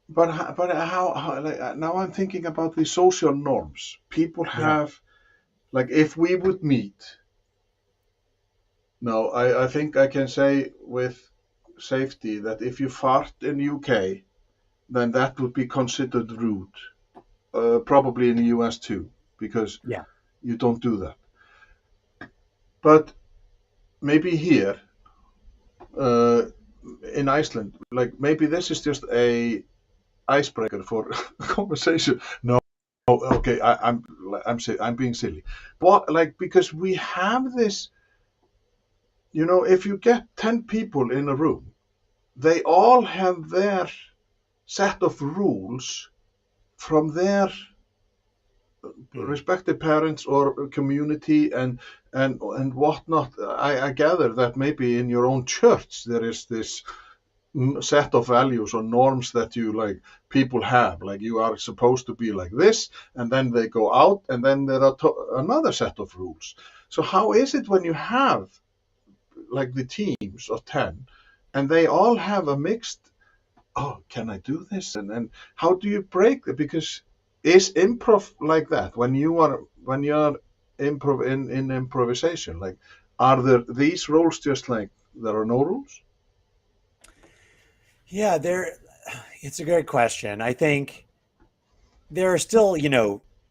But how like now I'm thinking about the social norms. People Yeah. have like if we would meet. No, I think I can say with safety that if you fart in UK, then that would be considered rude. Probably in the US too, because Yeah. you don't do that. But maybe here uh, in Iceland, like maybe this is just a icebreaker for conversation. No, okay, I'm being silly. What like because we have this, if you get 10 people in a room, they all have their set of rules from their Mm. respective parents or community and whatnot. I gather that maybe in your own church there is this set of values or norms that you like people have, like you are supposed to be like this, and then they go out and then there are another set of rules. So how is it when you have like the teams of 10 and they all have a mixed, oh, can I do this? And how do you break it? Because is improv like that when you're in improvisation? Like, are there these rules just like there are no rules? Yeah, it's a great question. I think there are still,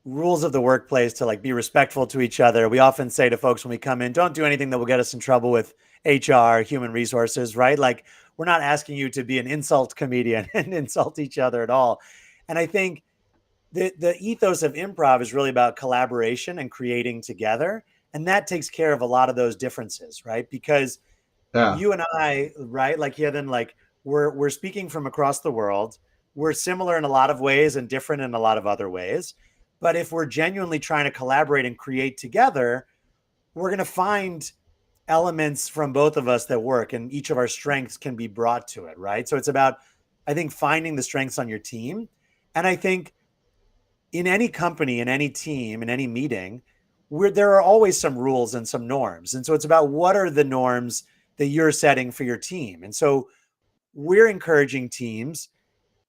rules of the workplace to like be respectful to each other. We often say to folks when we come in, don't do anything that will get us in trouble with HR, human resources, right? Like we're not asking you to be an insult comedian and insult each other at all. And I think the ethos of improv is really about collaboration and creating together. And that takes care of a lot of those differences, right? Because Yeah, you and I, right? Like, yeah, then like we're speaking from across the world. We're similar in a lot of ways and different in a lot of other ways. But if we're genuinely trying to collaborate and create together, we're going to find elements from both of us that work, and each of our strengths can be brought to it, right? So it's about, I think, finding the strengths on your team. And I think in any company, in any team, in any meeting, where there are always some rules and some norms. And so it's about what are the norms that you're setting for your team. And so we're encouraging teams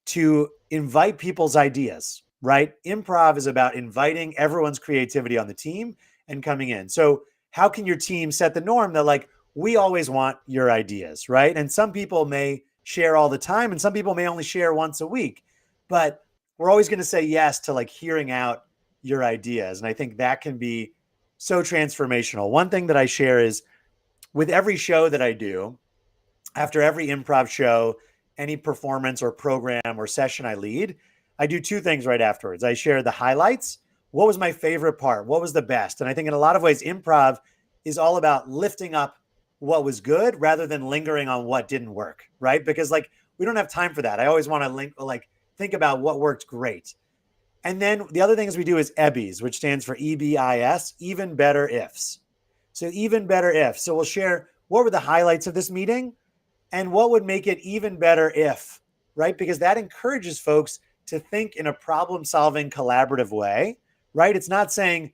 to invite people's ideas, right? Improv is about inviting everyone's creativity on the team and coming in. So how can your team set the norm that like we always want your ideas, right? And some people may share all the time and some people may only share once a week, but we're always going to say yes to like hearing out your ideas. And I think that can be so transformational. One thing that I share is with every show that I do, after every improv show, any performance or program or session I lead, I do two things right afterwards. I share the highlights. What was my favorite part? What was the best? And I think in a lot of ways, improv is all about lifting up what was good rather than lingering on what didn't work, right? Because like we don't have time for that. I always want to think about what worked great. And then the other things we do is EBIS, which stands for EBIS, even better ifs. So even better if. So we'll share what were the highlights of this meeting and what would make it even better if, right? Because that encourages folks to think in a problem solving collaborative way, right? It's not saying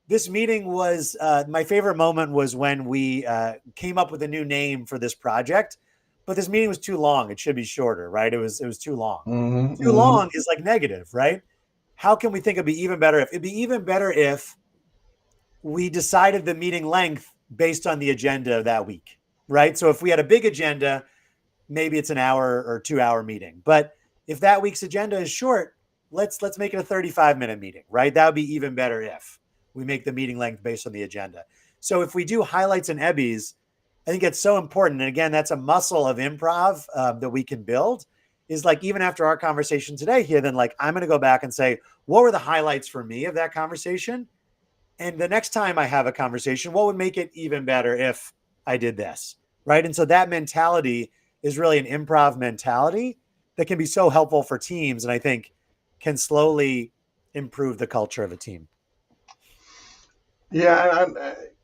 this meeting was my favorite moment was when we came up with a new name for this project, but this meeting was too long. It should be shorter, right? It was too long. hmm Too hmm long is like negative, right? How can we think it'd be even better if it'd be even better if we decided the meeting length based on the agenda of that week, right? So if we had a big agenda, maybe it's an hour or 2 hour meeting. But if that week's agenda is short, let's make it a 35-minute meeting, right? That would be even better if we make the meeting length based on the agenda. So if we do highlights and EBIs, I think it's so important. And again, that's a muscle of improv that we can build. Is like even after our conversation today here, then like I'm going to go back and say, what were the highlights for me of that conversation? And the next time I have a conversation, what would make it even better if I did this? Right. And so that mentality is really an improv mentality that can be so helpful for teams. And I think can slowly improve the culture of a team. Yeah, and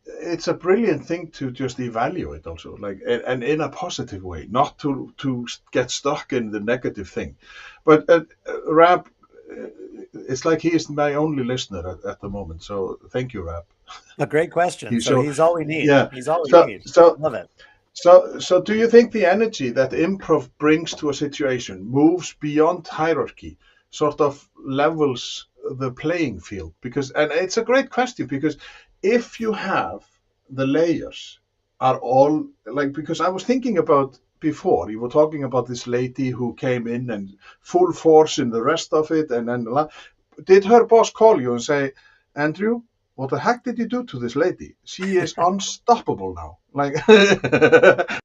it's a brilliant thing to just evaluate also, like, and in a positive way, not to get stuck in the negative thing. But Rab, it's like he is my only listener at the moment. So thank you, Rab. A great question. He So so he's all we need. yeah. He's all we So need. so Love it. So do you think the energy that improv brings to a situation moves beyond hierarchy, sort of levels the playing field? Because, and it's a great question, because if you have the layers are all like, because I was thinking about before, you were talking about this lady who came in and full force in the rest of it, and then did her boss call you and say, Andrew, what the heck did you do to this lady? She is unstoppable now. Like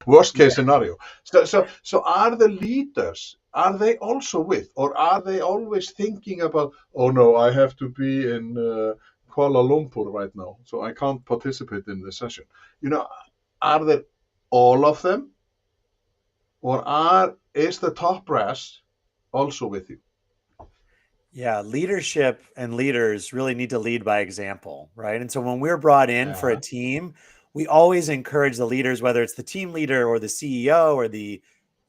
worst case Yeah. scenario. So are the leaders, are they also with, or are they always thinking about, oh no, I have to be in Kuala Lumpur right now, so I can't participate in the session. You know, are there all of them, or is the top brass also with you? Yeah, leadership and leaders really need to lead by example, right? And so when we're brought in for a Yeah, team, we always encourage the leaders, whether it's the team leader or the CEO or the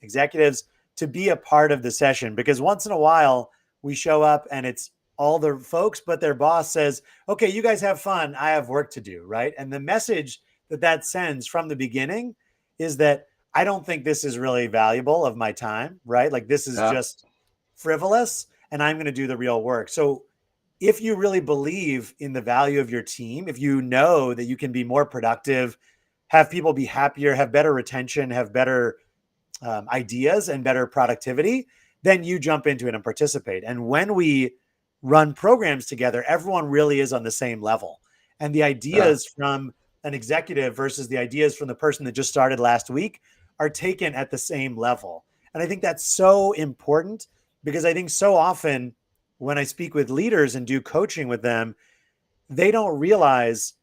executives, to be a part of the session because once in a while we show up and it's all the folks, but their boss says, okay, you guys have fun. I have work to do, right? And the message that that sends from the beginning is that I don't think this is really valuable of my time, right? Like this is yeah, just frivolous and I'm going to do the real work. So if you really believe in the value of your team, if you know that you can be more productive, have people be happier, have better retention, have better ideas and better productivity, then you jump into it and participate. And when we run programs together, everyone really is on the same level. And the yeah, ideas from an executive versus the ideas from the person that just started last week are taken at the same level. And I think that's so important because I think so often when I speak with leaders and do coaching with them, they don't realize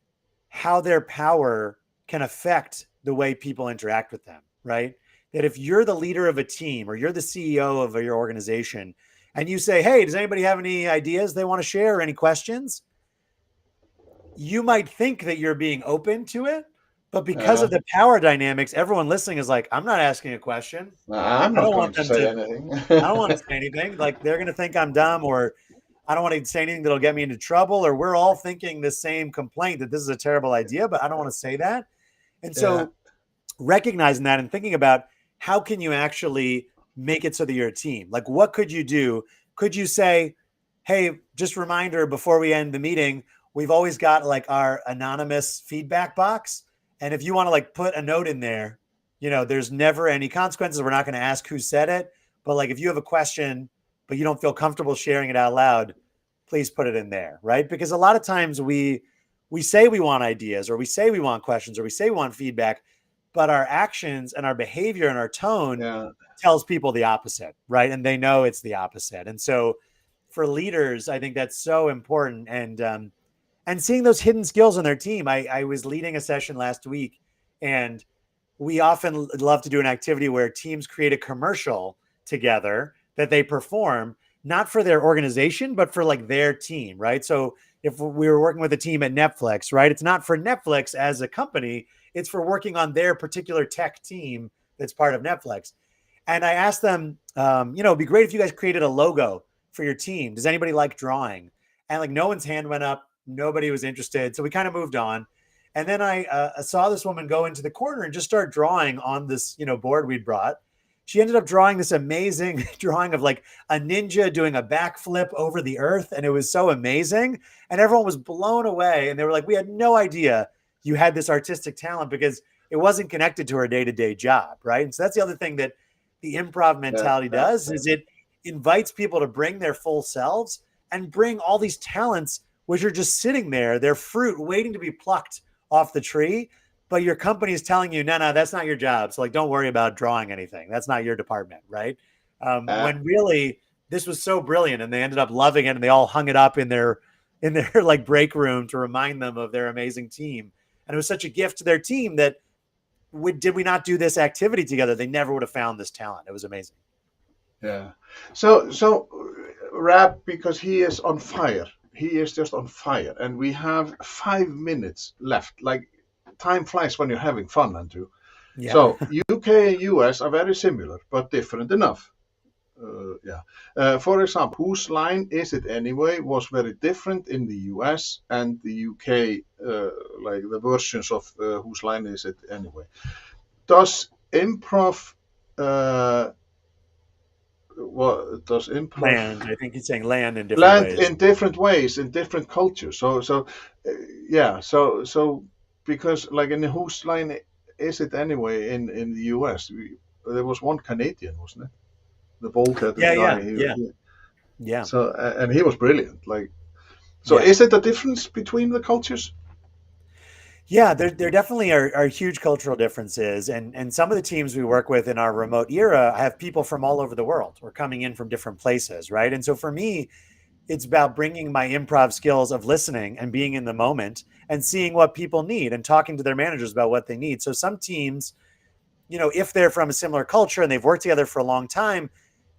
how their power can affect the way people interact with them, right? That if you're the leader of a team or you're the CEO of your organization and you say, hey, does anybody have any ideas they want to share or any questions? You might think that you're being open to it, but because yeah. of the power dynamics, everyone listening is like, I'm not asking a question. I'm I not don't want going to them say to, anything. I don't want to say anything. Like they're going to think I'm dumb or I don't want to say anything that'll get me into trouble, or we're all thinking the same complaint that this is a terrible idea, but I don't want to say that. And Yeah, so recognizing that and thinking about how can you actually make it so that you're a team? Like what could you do? Could you say, hey, just a reminder before we end the meeting, we've always got like our anonymous feedback box. And if you want to like put a note in there, you know, there's never any consequences. We're not going to ask who said it. But like if you have a question, but you don't feel comfortable sharing it out loud, please put it in there, right? Because a lot of times we say we want ideas or we say we want questions or we say we want feedback, but our actions and our behavior and our tone yeah, tells people the opposite, right? And they know it's the opposite. And so for leaders, I think that's so important. And seeing those hidden skills on their team. I was leading a session last week, and we often love to do an activity where teams create a commercial together that they perform, not for their organization, but for like their team, right? So if we were working with a team at Netflix, right, it's not for Netflix as a company, it's for working on their particular tech team that's part of Netflix. And I asked them, it'd be great if you guys created a logo for your team. Does anybody like drawing? And like no one's hand went up, nobody was interested. So we kind of moved on. And then I saw this woman go into the corner and just start drawing on this, board we'd brought. She ended up drawing this amazing drawing of like a ninja doing a backflip over the earth. And it was so amazing. And everyone was blown away. And they were like, we had no idea you had this artistic talent because it wasn't connected to her day-to-day job. Right. And so that's the other thing that the improv yeah, mentality does is it invites people to bring their full selves and bring all these talents which are just sitting there, they're fruit waiting to be plucked off the tree. But your company is telling you, no, that's not your job. So like, don't worry about drawing anything. That's not your department, right? yeah, When really this was so brilliant, and they ended up loving it, and they all hung it up in their like break room to remind them of their amazing team. And it was such a gift to their team that did we not do this activity together, they never would have found this talent. It was amazing. yeah. So Rap, because he is on fire. He is just on fire, and we have 5 minutes left. Like time flies when you're having fun, Andrew. Yeah. So UK and US are very similar, but different enough. Yeah. For example, Whose Line Is It Anyway was very different in the US and the UK, like the versions of Whose Line Is It Anyway. does improv what does improv Land. I think he's saying land in different land ways. in different ways in different cultures? Yeah, so because like in whose line is it anyway in the US? There was one Canadian, wasn't it? The bald-headed Yeah, guy. yeah, yeah, yeah. So and he was brilliant. Like, so Yeah. is it a difference between the cultures? Yeah, there definitely are huge cultural differences. And some of the teams we work with in our remote era have people from all over the world or coming in from different places, right? And so for me, it's about bringing my improv skills of listening and being in the moment and seeing what people need and talking to their managers about what they need. So some teams, if they're from a similar culture and they've worked together for a long time,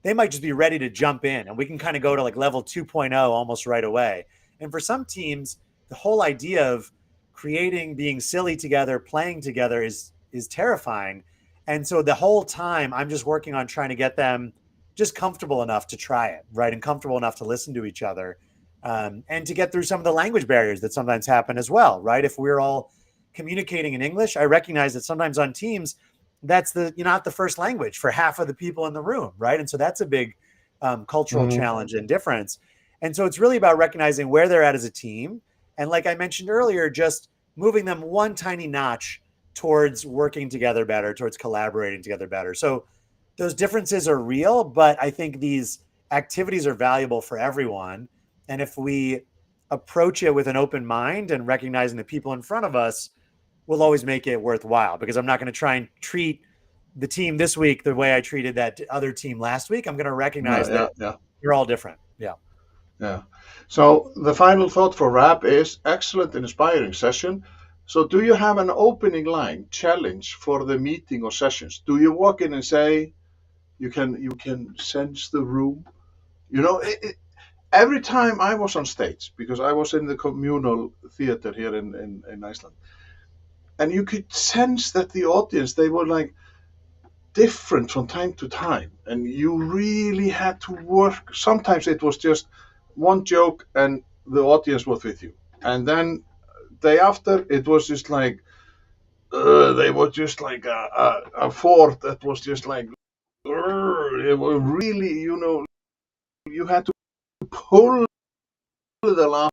they might just be ready to jump in and we can kind of go to like level 2.0 almost right away. And for some teams, the whole idea of creating, being silly together, playing together is terrifying. And so the whole time I'm just working on trying to get them just comfortable enough to try it, right? And comfortable enough to listen to each other. And to get through some of the language barriers that sometimes happen as well, right? If we're all communicating in English, I recognize that sometimes on teams, that's not the first language for half of the people in the room, right? And so that's a big cultural Hmm. challenge and difference. And so it's really about recognizing where they're at as a team, and like I mentioned earlier, just moving them one tiny notch towards working together better, towards collaborating together better. So those differences are real, but I think these activities are valuable for everyone. And if we approach it with an open mind and recognizing the people in front of us, will always make it worthwhile, because I'm not going to try and treat the team this week the way I treated that other team last week. I'm going to Yeah, recognize yeah, that yeah, you're all different. Yeah. yeah. So the final thought for Rap is excellent and inspiring session. So do you have an opening line challenge for the meeting or sessions? Do you walk in and say you can sense the room? Every time I was on stage, because I was in the communal theater here in Iceland, and you could sense that the audience, they were like different from time to time, and you really had to work. Sometimes it was just one joke and the audience was with you, and then day after it was just like they were just like a fort that was just like it was really, you had to pull the laughter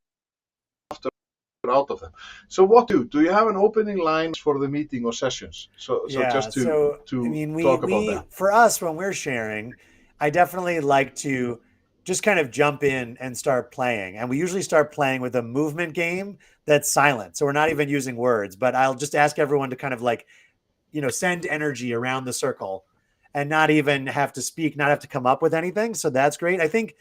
out of them. So what do you have an opening line for the meeting or sessions? So Yeah. just to So, I to mean, we talk about we that. for us when we're sharing, I definitely like to just kind of jump in and start playing. And we usually start playing with a movement game that's silent. So we're not even using words, but I'll just ask everyone to kind of like, send energy around the circle and not even have to speak, not have to come up with anything. So that's great. I think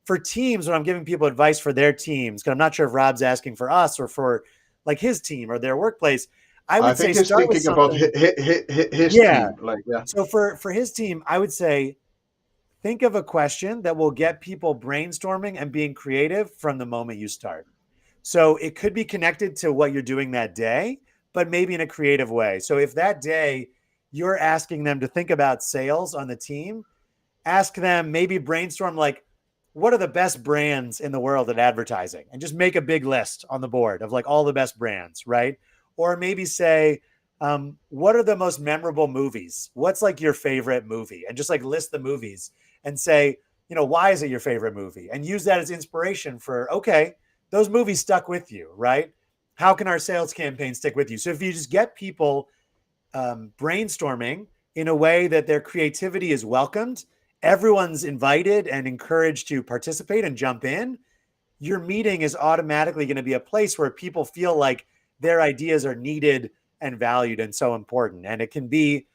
for teams, when I'm giving people advice for their teams, because I'm not sure if Rob's asking for us or for like his team or their workplace, I I would say think he's start with thinking about something. his Yeah. team. Like, yeah, So for his team, I would say think of a question that will get people brainstorming and being creative from the moment you start. So it could be connected to what you're doing that day, but maybe in a creative way. So if that day you're asking them to think about sales on the team, ask them, maybe brainstorm like, what are the best brands in the world at advertising, and just make a big list on the board of like all the best brands, right? Or maybe say, what are the most memorable movies? What's like your favorite movie? And just like list the movies and say, why is it your favorite movie? And use that as inspiration for, okay, those movies stuck with you, right? How can our sales campaign stick with you? So if you just get people brainstorming in a way that their creativity is welcomed, everyone's invited and encouraged to participate and jump in, your meeting is automatically going to be a place where people feel like their ideas are needed and valued and so important. And it can be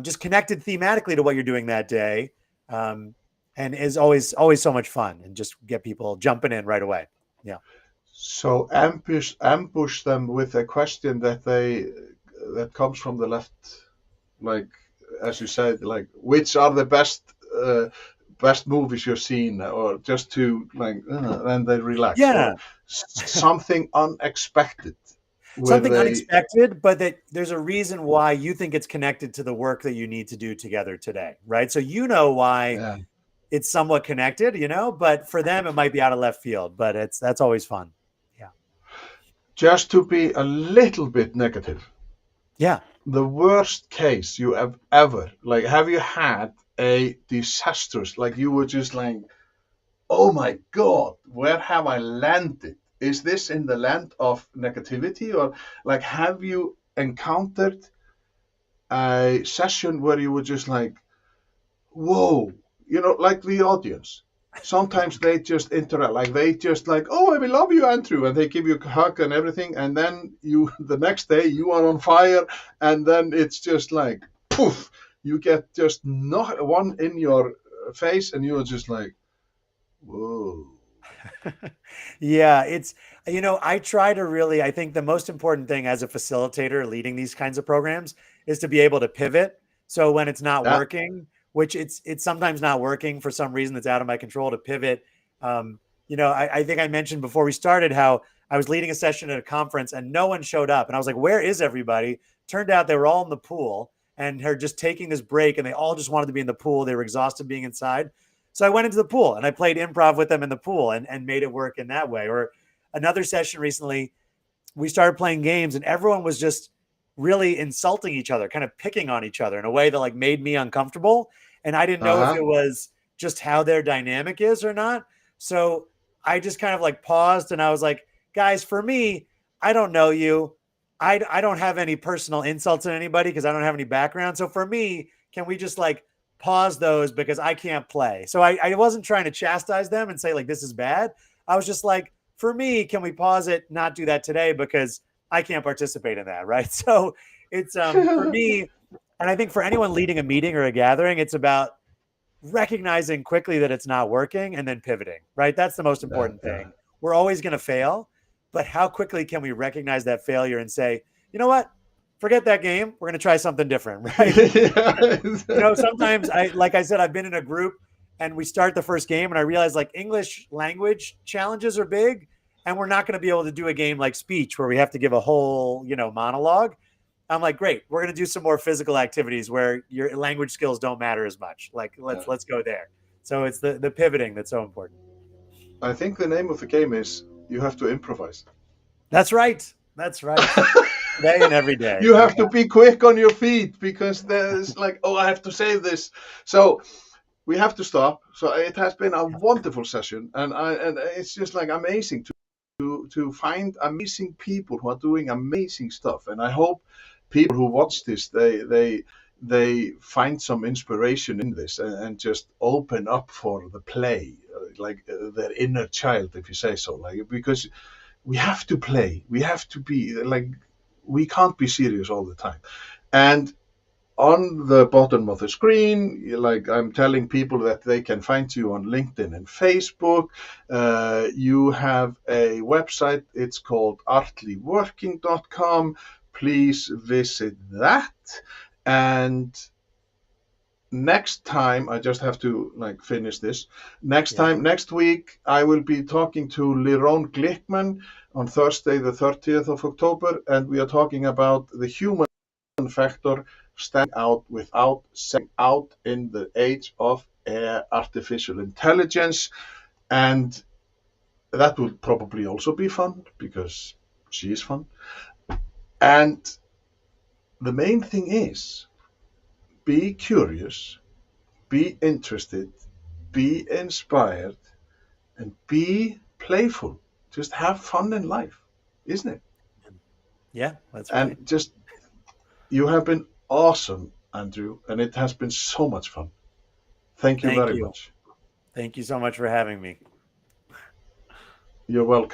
just connected thematically to what you're doing that day, um, and is always so much fun, and just get people jumping in right away. Yeah. so ambush them with a question that comes from the left, like as you said, like which are the best movies you've seen, or just to like and they relax, or Yeah. something unexpected with Something a unexpected, but that there's a reason why you think it's connected to the work that you need to do together today, right? So why yeah, it's somewhat connected, but for them it might be out of left field, but that's always fun. Yeah. just to be a little bit negative. Yeah. The worst case you have ever, like, have you had a disastrous, like you were just like, oh my God, where have I landed? Is this in the land of negativity? Or like, have you encountered a session where you were just like, whoa, like the audience? Sometimes they just interact, like they just like, oh, I love you, Andrew, and they give you a hug and everything, and then you, the next day, you are on fire, and then it's just like, poof, you get just not one in your face, and you're just like, whoa. Yeah, it's, I try to really, I think the most important thing as a facilitator leading these kinds of programs is to be able to pivot. So when it's not Yeah. working, which it's sometimes not working for some reason that's out of my control, to pivot. I think I mentioned before we started how I was leading a session at a conference and no one showed up. And I was like, where is everybody? Turned out they were all in the pool and are just taking this break and they all just wanted to be in the pool. They were exhausted being inside. So I went into the pool and I played improv with them in the pool and made it work in that way. Or another session recently, we started playing games and everyone was just really insulting each other, kind of picking on each other in a way that like made me uncomfortable. And I didn't know if Uh-huh. it was just how their dynamic is or not. So I just kind of like paused and I was like, guys, for me, I don't know you. I don't have any personal insults in anybody because I don't have any background. So for me, can we just like pause those because I can't play? So I wasn't trying to chastise them and say like this is bad. I was just like, for me, can we pause it, not do that today because I can't participate in that, right? So it's for me, and I think for anyone leading a meeting or a gathering, it's about recognizing quickly that it's not working and then pivoting, right? That's the most Yeah, important yeah. thing. We're always going to fail, but how quickly can we recognize that failure and say, you know what? Forget that game. We're going to try something different, right? Sometimes like I said, I've been in a group and we start the first game and I realize like English language challenges are big and we're not going to be able to do a game like speech where we have to give a whole, monologue. I'm like, great, we're going to do some more physical activities where your language skills don't matter as much. Like Yeah. let's go there. So it's the pivoting that's so important. I think the name of the game is you have to improvise. That's right. That's right. Today and every day. You Yeah. have to be quick on your feet because there's like, oh, I have to save this. So we have to stop. So it has been a wonderful session, and it's just like amazing to find amazing people who are doing amazing stuff. And I hope people who watch this they find some inspiration in this and just open up for the play, like their inner child, if you say so. Like because we have to play, we have to be like we can't be serious all the time. And on the bottom of the screen, like I'm telling people that they can find you on LinkedIn and Facebook. You have a website, it's called artlyworking.com. Please visit that. And next time, I just have to like finish this. Yeah. Next week, I will be talking to Liron Glickman on Thursday, the 30th of October, and we are talking about the human factor standing out without setting out in the age of artificial intelligence. And that would probably also be fun because she is fun. And the main thing is be curious, be interested, be inspired, and be playful. Just have fun in life, isn't it? Yeah, that's right. And just, you have been awesome, Andrew, and it has been so much fun. Thank you Thank very you. much. Thank you so much for having me. You're welcome.